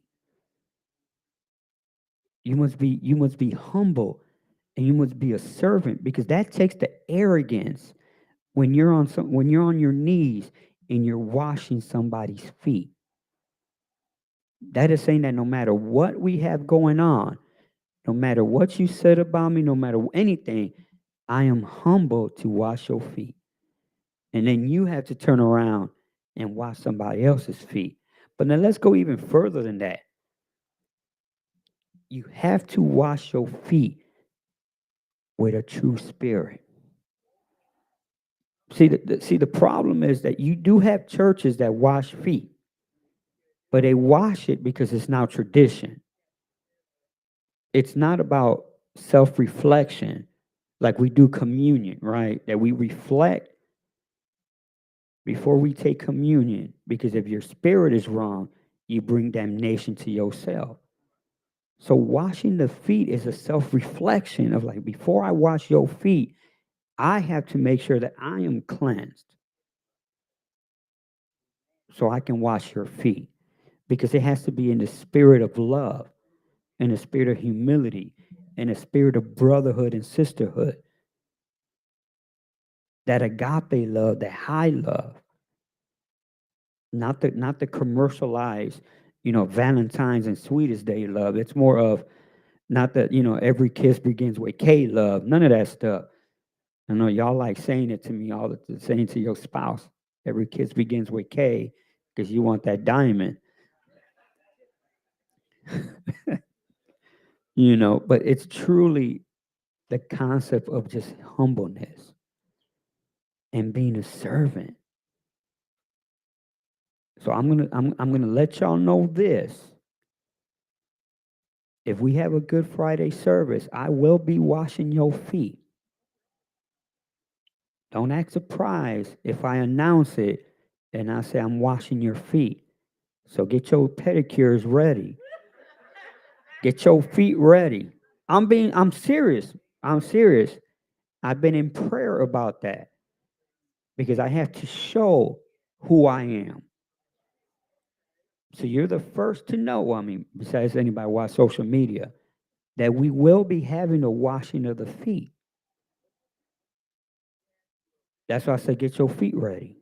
You must be humble, and you must be a servant, because that takes the arrogance when you're on your knees and you're washing somebody's feet, that is saying that no matter what we have going on, no matter what you said about me, no matter anything, I am humble to wash your feet. And then you have to turn around and wash somebody else's feet. But now let's go even further than that. You have to wash your feet with a true spirit. See, the problem is that you do have churches that wash feet, but they wash it because it's now tradition. It's not about self reflection like we do communion, right? That we reflect before we take communion, because if your spirit is wrong, you bring damnation to yourself. So washing the feet is a self-reflection of like, before I wash your feet, I have to make sure that I am cleansed so I can wash your feet. Because it has to be in the spirit of love, in the spirit of humility, in the spirit of brotherhood and sisterhood. That agape love, that high love, not the commercialized, Valentine's and Sweetest Day love. It's more of not that, every kiss begins with K love. None of that stuff. I know y'all like saying it to me saying to your spouse. Every kiss begins with K because you want that diamond. But it's truly the concept of just humbleness and being a servant. So I'm gonna let y'all know this. If we have a Good Friday service, I will be washing your feet. Don't act surprised if I announce it and I say I'm washing your feet. So get your pedicures ready. Get your feet ready. I'm serious. I'm serious. I've been in prayer about that because I have to show who I am. So you're the first to know, besides anybody watch social media, that we will be having a washing of the feet. That's why I say get your feet ready.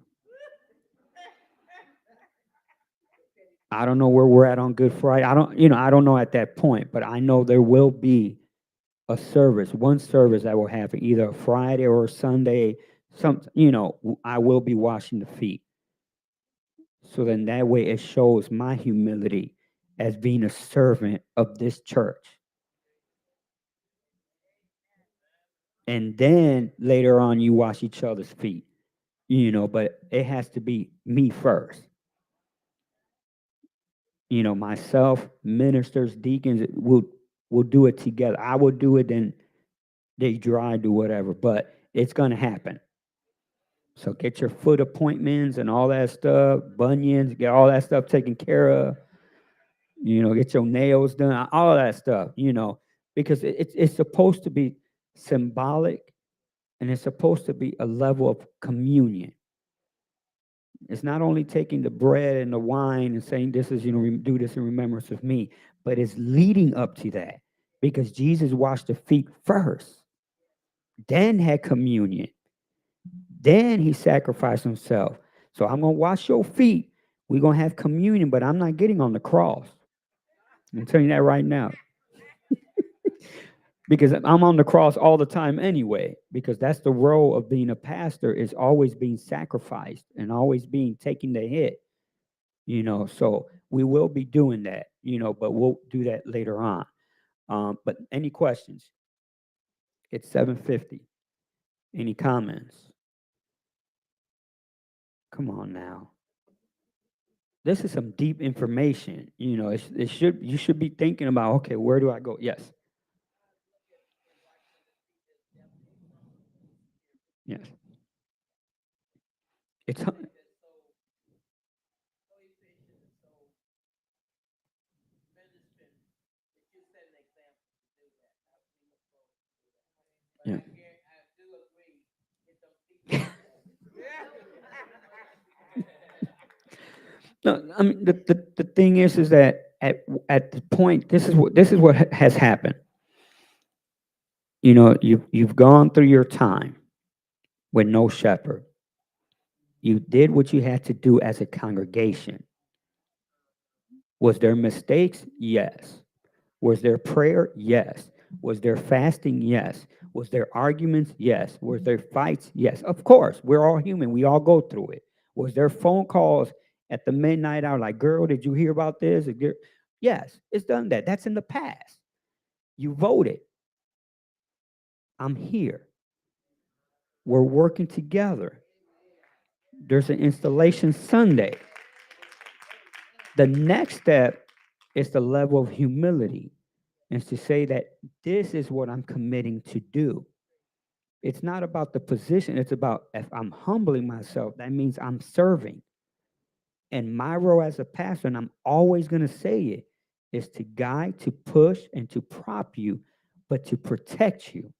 I don't know where we're at on Good Friday. I don't know at that point, but I know there will be one service that will happen either a Friday or a Sunday. I will be washing the feet. So then that way it shows my humility as being a servant of this church. And then later on, you wash each other's feet, but it has to be me first. Myself, ministers, deacons, we'll do it together. I will do it, then they dry, do whatever, but it's going to happen. So get your foot appointments and all that stuff, bunions, get all that stuff taken care of. Get your nails done, all of that stuff, because it's supposed to be symbolic and it's supposed to be a level of communion. It's not only taking the bread and the wine and saying this is, do this in remembrance of me, but it's leading up to that because Jesus washed the feet first, then had communion, then he sacrificed himself. So I'm going to wash your feet. We're going to have communion, but I'm not getting on the cross. I'm telling you that right now. Because I'm on the cross all the time anyway, because that's the role of being a pastor, is always being sacrificed and always being taking the hit, so we will be doing that, but we'll do that later on. But any questions? It's 7:50. Any comments? Come on now. This is some deep information. You should be thinking about, okay, where do I go? Yes. Yes. It's yeah. No, I mean the thing is that at the point, this is what has happened. You've gone through your time. with no shepherd. You did what you had to do as a congregation. Was there mistakes? Yes. Was there prayer? Yes. Was there fasting? Yes. Was there arguments? Yes. Was there fights? Yes. Of course, we're all human. We all go through it. Was there phone calls at the midnight hour like, girl, did you hear about this? Yes, it's done that. That's in the past. You voted. I'm here. We're working together. There's an installation Sunday. The next step is the level of humility, and to say that this is what I'm committing to do. It's not about the position. It's about if I'm humbling myself, that means I'm serving. And my role as a pastor, and I'm always going to say it, is to guide, to push, and to prop you, but to protect you.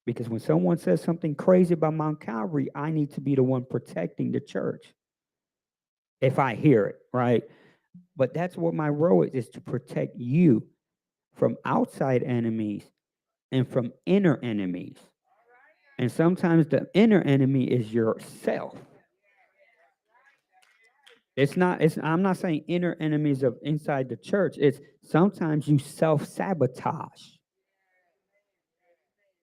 Because when someone says something crazy about Mount Calvary, I need to be the one protecting the church if I hear it, right? But that's what my role is to protect you from outside enemies and from inner enemies. And sometimes the inner enemy is yourself. I'm not saying inner enemies of inside the church. It's sometimes you self-sabotage.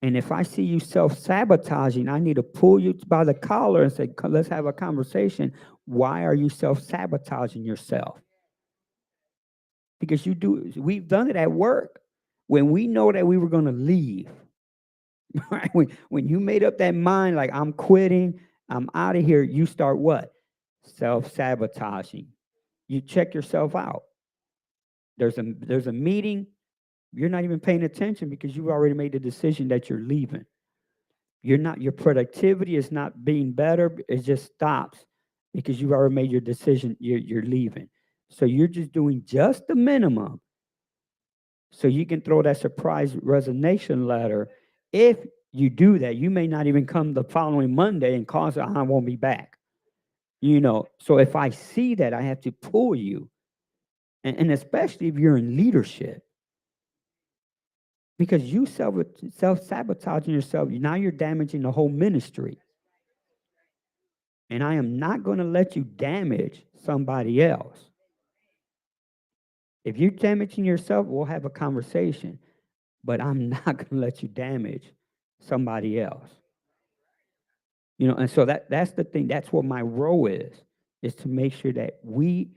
And if I see you self-sabotaging, I need to pull you by the collar and say, let's have a conversation. Why are you self-sabotaging yourself? Because we've done it at work. When we know that we were going to leave, right? When you made up that mind, like I'm quitting, I'm out of here, you start what? Self-sabotaging. You check yourself out. There's a meeting, you're not even paying attention because you've already made the decision that you're leaving. Your productivity is not being better, it just stops because you've already made your decision, you're leaving. So you're just doing just the minimum so you can throw that surprise resignation letter. If you do that, you may not even come the following Monday and cause I won't be back. So if I see that, I have to pull you. And especially if you're in leadership, because you self-sabotaging yourself, now you're damaging the whole ministry. And I am not going to let you damage somebody else. If you're damaging yourself, we'll have a conversation. But I'm not going to let you damage somebody else. And so that's the thing. That's what my role is to make sure that we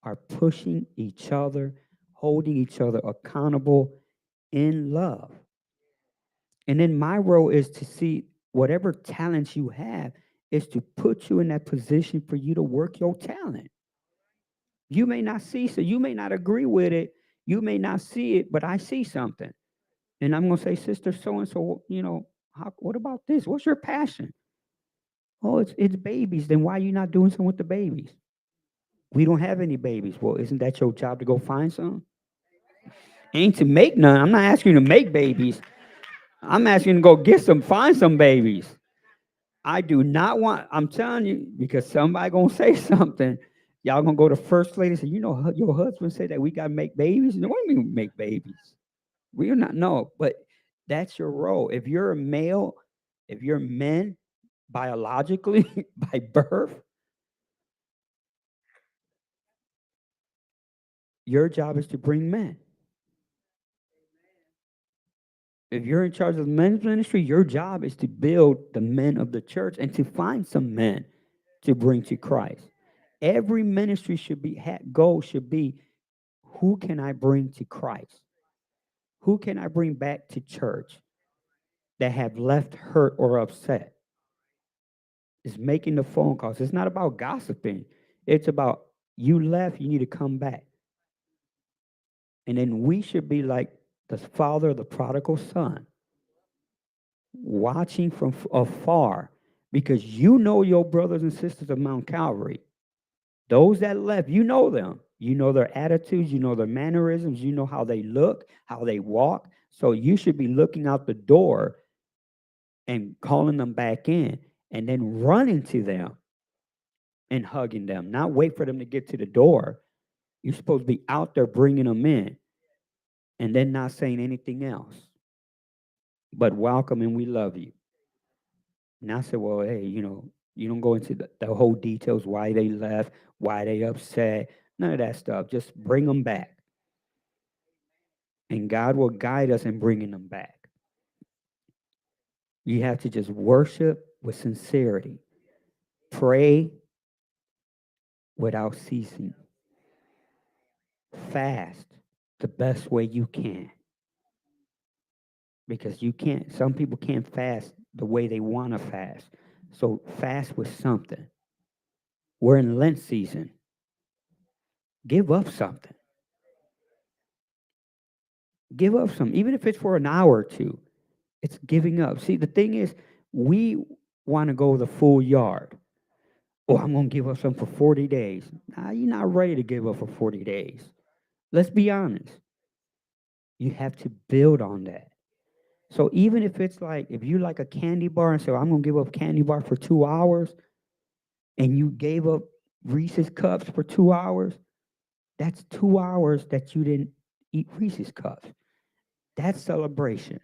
are pushing each other, holding each other accountable in love. And then my role is to see whatever talents you have is to put you in that position for you to work your talent. You may not see, so you may not agree with it. You may not see it, but I see something. And I'm going to say, Sister so-and-so, what about this? What's your passion? Oh, it's babies. Then why are you not doing something with the babies? We don't have any babies. Well, isn't that your job to go find some? Ain't to make none. I'm not asking you to make babies. I'm asking you to go get some, find some babies. I do not want, I'm telling you, because somebody going to say something. Y'all going to go to first lady and say, your husband said that we got to make babies? No, what do you mean make babies? We're not, no, but that's your role. If you're a male, if you're men, biologically, by birth, your job is to bring men. If you're in charge of the men's ministry, your job is to build the men of the church and to find some men to bring to Christ. Every ministry goal should be, who can I bring to Christ? Who can I bring back to church that have left hurt or upset? It's making the phone calls. It's not about gossiping. It's about you left, you need to come back. And then we should be like the father of the prodigal son, watching from afar, because your brothers and sisters of Mount Calvary, those that left, you know them. You know their attitudes, you know their mannerisms, you know how they look, how they walk. So you should be looking out the door and calling them back in and then running to them and hugging them, not wait for them to get to the door. You're supposed to be out there bringing them in and then not saying anything else, but welcome and we love you. And I said, well, hey, you don't go into the whole details why they left, why they upset, none of that stuff. Just bring them back. And God will guide us in bringing them back. You have to just worship with sincerity, pray without ceasing, fast the best way you can. Because you can't, some people can't fast the way they want to fast. So fast with something. We're in Lent season. Give up something. Give up some, even if it's for an hour or two. It's giving up. See, the thing is, we want to go the full yard. Oh, I'm going to give up some for 40 days. Nah, you're not ready to give up for 40 days. Let's be honest. You have to build on that. So even if it's like, if you like a candy bar and say, well, I'm going to give up candy bar for 2 hours, and you gave up Reese's cups for 2 hours, that's 2 hours that you didn't eat Reese's cups. That's celebration.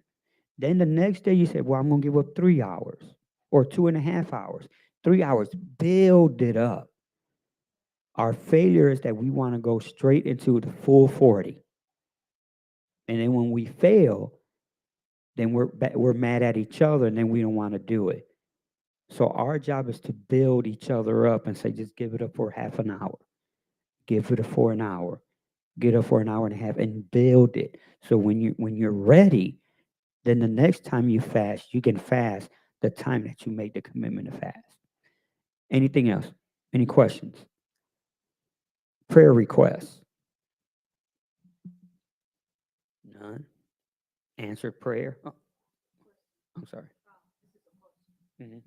Then the next day you said, well, I'm going to give up 3 hours or 2.5 hours. 3 hours, build it up. Our failure is that we want to go straight into the full 40. And then when we fail, then we're mad at each other and then we don't want to do it. So our job is to build each other up and say, just give it up for half an hour. Give it up for an hour. Get up for an hour and a half and build it. So when you're ready, then the next time you fast, you can fast the time that you made the commitment to fast. Anything else? Any questions? Prayer requests? None. Answered prayer? Oh, I'm sorry. Mhm.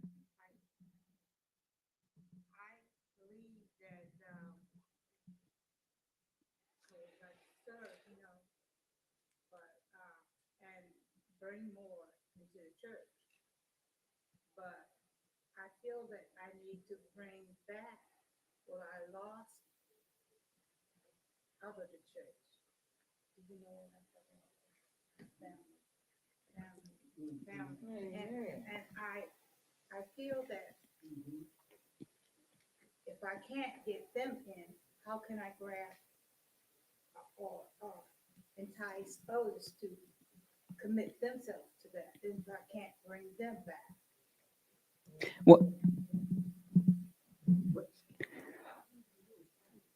Well,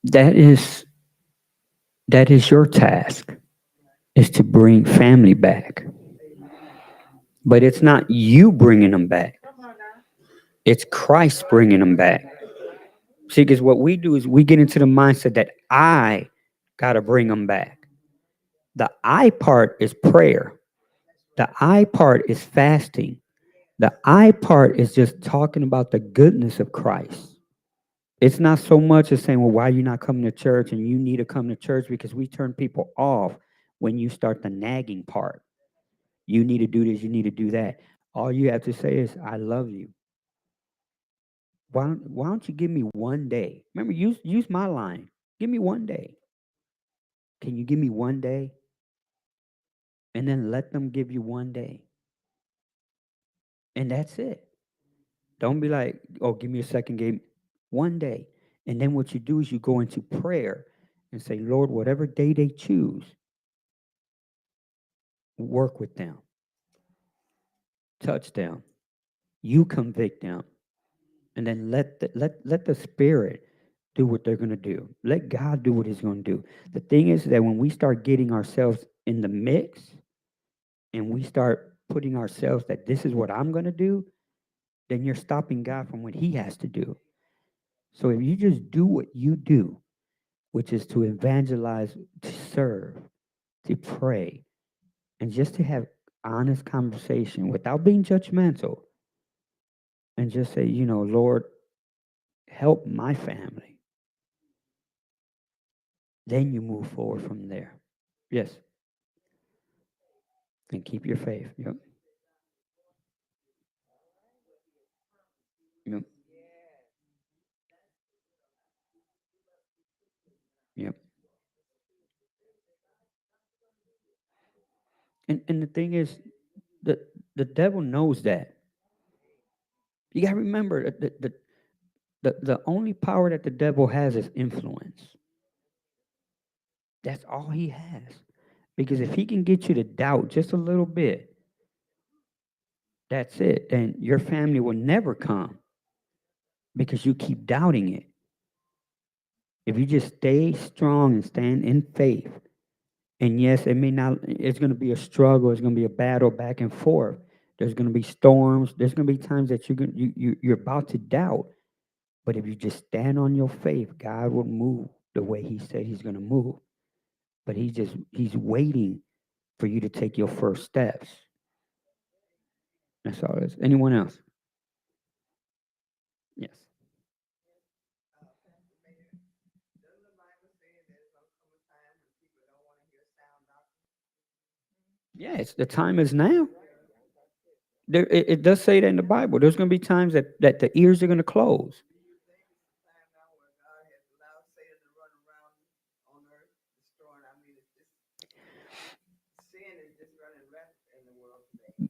that is that is your task, is to bring family back. But it's not you bringing them back. It's Christ bringing them back. See, because what we do is we get into the mindset that I got to bring them back. The I part is prayer. The I part is fasting. The I part is just talking about the goodness of Christ. It's not so much as saying, well, why are you not coming to church? And you need to come to church, because we turn people off when you start the nagging part. You need to do this, you need to do that. All you have to say is, I love you. Why don't you give me one day? Remember, use my line. Give me one day. Can you give me one day? And then let them give you one day. And that's it. Don't be like, oh, give me a second game. One day. And then what you do is you go into prayer and say, Lord, whatever day they choose, work with them, touch them, you convict them, and then let the Spirit do what they're going to do. Let God do what He's going to do. The thing is that when we start getting ourselves in the mix and we start putting ourselves that this is what I'm going to do, then you're stopping God from what He has to do. So if you just do what you do, which is to evangelize, to serve, to pray, and just to have honest conversation without being judgmental, and just say, Lord, help my family. Then you move forward from there. Yes. And keep your faith. Yep. Yep. Yep. And the thing is, the the devil knows that. You got to remember that the only power that the devil has is influence. That's all he has. Because if he can get you to doubt just a little bit, that's it. Then your family will never come because you keep doubting it. If you just stay strong and stand in faith, and yes, it may not, it's going to be a struggle, it's going to be a battle back and forth. There's going to be storms, there's going to be times that you're about to doubt. But if you just stand on your faith, God will move the way he said he's going to move. But he's waiting for you to take your first steps. That's all it is. Anyone else? Yes. Yeah, it's the time is now. It does say that in the Bible. There's going to be times that the ears are going to close.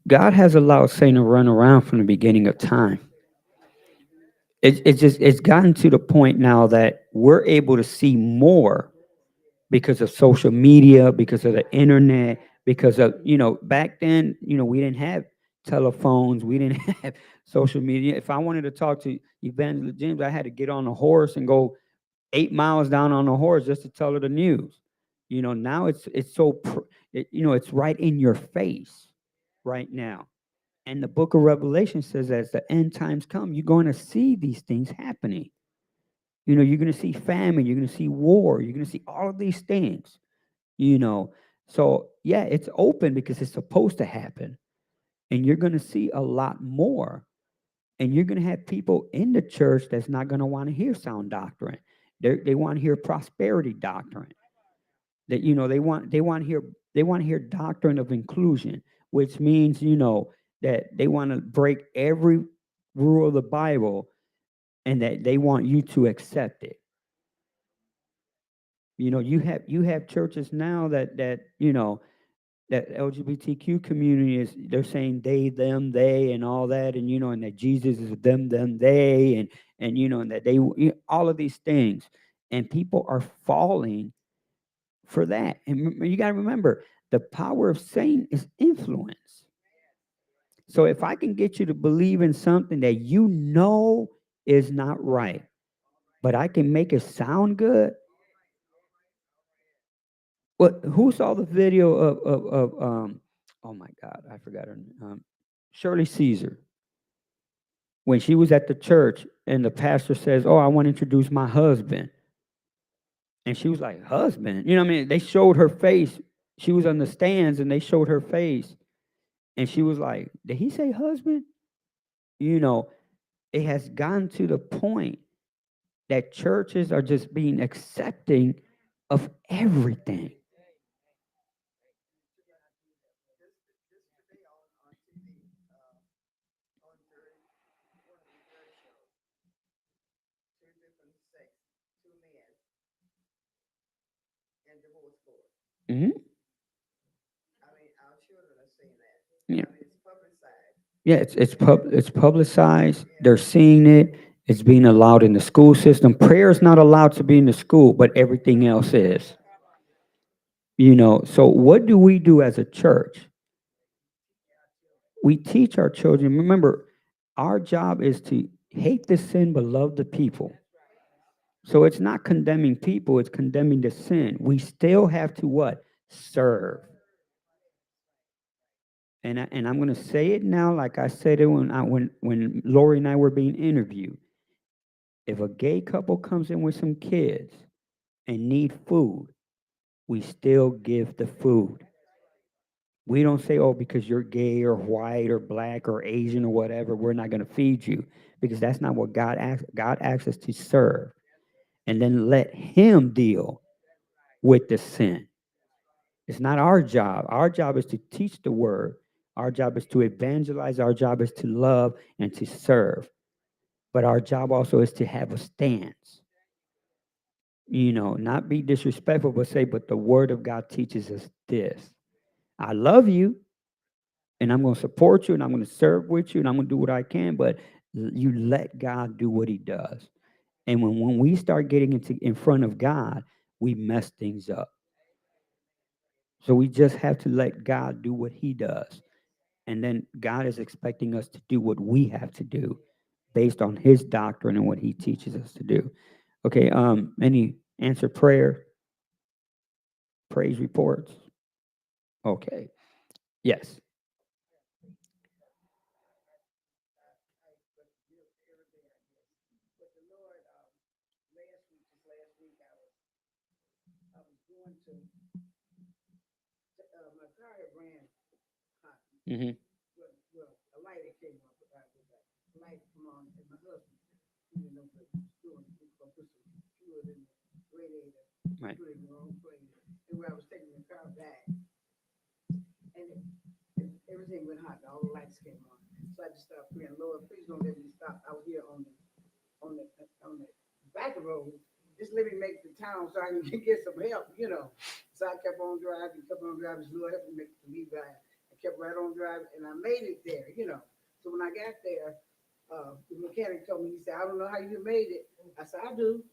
God has allowed Satan to run around from the beginning of time. It's gotten to the point now that we're able to see more because of social media, because of the internet, because of, back then, we didn't have telephones, we didn't have social media. If I wanted to talk to Evangelist James, I had to get on a horse and go 8 miles down on a horse just to tell her the news. Now it's so it's right in your face right now. And the book of Revelation says as the end times come, you're going to see these things happening. You're going to see famine, you're going to see war, you're going to see all of these things, you know. So, yeah, it's open because it's supposed to happen. And you're going to see a lot more. And you're going to have people in the church that's not going to want to hear sound doctrine. They want to hear prosperity doctrine. That they want to hear doctrine of inclusion, which means that they want to break every rule of the Bible and that they want you to accept it. You have churches now that LGBTQ community they're saying they, them, they, and all that, and that Jesus is them, they, and that they, all of these things, and people are falling for that. And you got to remember, the power of Satan is influence. So if I can get you to believe in something that is not right, but I can make it sound good. Well, who saw the video of oh my God, I forgot her name. Shirley Caesar, when she was at the church and the pastor says, "Oh, I want to introduce my husband." And she was like, "Husband?" What I mean? They showed her face. She was on the stands and they showed her face. And she was like, "Did he say husband?" You know, it has gotten to the point that churches are just being accepting of everything. Hmm. Yeah. Yeah, it's publicized. They're seeing it. It's being allowed in the school system. Prayer is not allowed to be in the school, but everything else is. So what do we do as a church? We teach our children. Remember, our job is to hate the sin but love the people. So it's not condemning people, it's condemning the sin. We still have to what? Serve. And I'm going to say it now, like I said it when Lori and I were being interviewed. If a gay couple comes in with some kids and need food, we still give the food. We don't say, "Oh, because you're gay or white or black or Asian or whatever, we're not going to feed you," because that's not what God asks. God asks us to serve and then let Him deal with the sin. It's not our job. Our job is to teach the word. Our job is to evangelize. Our job is to love and to serve. But our job also is to have a stance. Not be disrespectful, but say, "But the word of God teaches us this. I love you, and I'm going to support you, and I'm going to serve with you, and I'm going to do what I can, but You let God do what he does. And when we start getting in front of God, we mess things up. So we just have to let God do what he does. And then God is expecting us to do what we have to do based on his doctrine and what he teaches us to do. Okay, any answer prayer, praise reports? Okay. Yes. My car had ran hot. Mm-hmm. Well, a light had came on, the light come on, and my husband, he didn't know what he was doing. He was gonna put some fluid in the radiator, Right. put it in the wrong place. And where I was taking the car back, and everything went hot, and all the lights came on. So I just started praying, Lord, please don't let me stop out here on the on the back road. Just let me make the town so I can get some help. So I kept on driving, Lord help me make the leave by. I kept right on driving, and I made it there. So when I got there, the mechanic told me, he said, I don't know how you made it. I said, I do.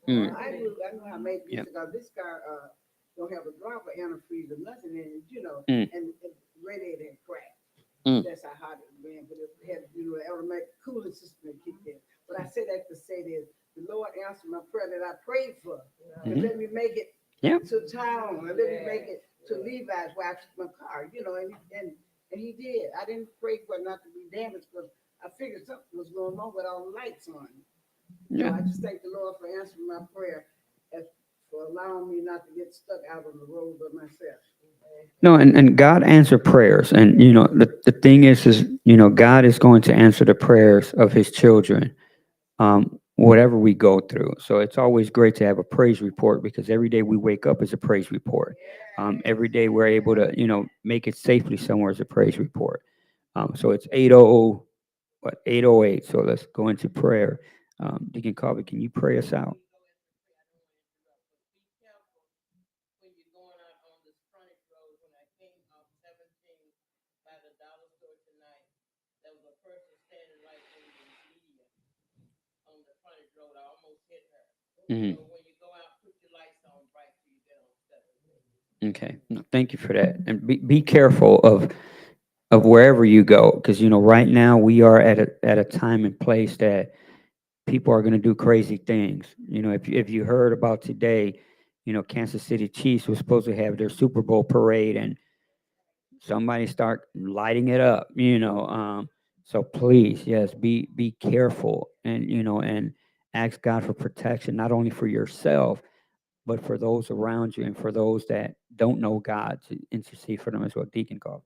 Mm. I do. I know how I made Yep. it because this car don't have a drop of antifreeze or nothing in it, Mm. and the radiator had cracked. Mm. That's how hot it ran, but it had, an automatic cooling system that kicked in. But I say that to say this, the Lord answered my prayer that I prayed for. And Mhm. let me make it Yep. to town, or let me make it to Levi's where I took my car, and he did. I didn't pray for it not to be damaged because I figured something was going on with all the lights on. So Yeah. I just thank the Lord for answering my prayer and for allowing me not to get stuck out on the road by myself. No, and God answer prayers. And the thing is, God is going to answer the prayers of his children, whatever we go through. So it's always great to have a praise report because every day we wake up is a praise report. Every day we're able to, make it safely somewhere is a praise report. So it's 8:08. So let's go into prayer. Deacon Carver, can you pray us out? When you're going out on this frontage road, when I came off 17 by the dollar store tonight, there was a person standing right in the median on the frontage road. I almost hit her. Mhm. So when you go out, put your lights on bright till you get on 17. Okay. No, thank you for that. And be careful of wherever you go, because right now we are at a time and place that people are going to do crazy things. If you heard about today, Kansas City Chiefs was supposed to have their Super Bowl parade, and somebody start lighting it up. So please, yes, be careful, and ask God for protection, not only for yourself, but for those around you and for those that don't know God, to intercede for them as well. Deacon call.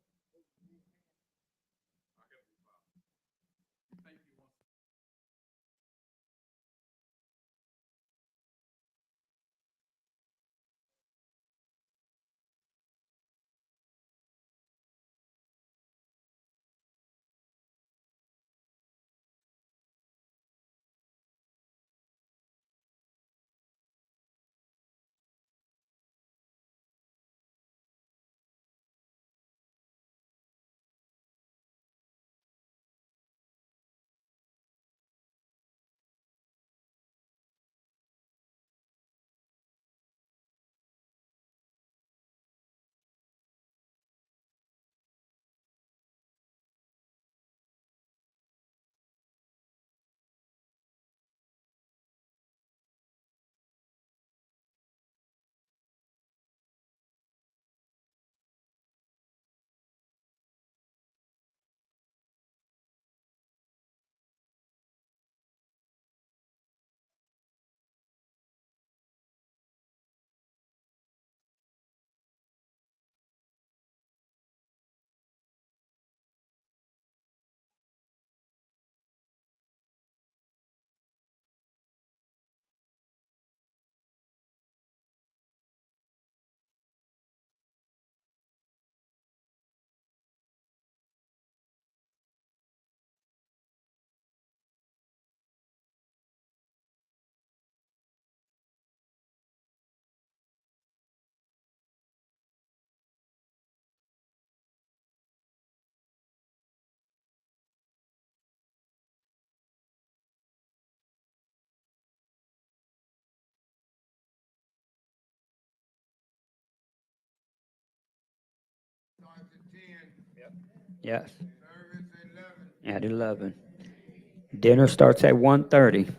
Yes. At 11. Dinner starts at 1:30.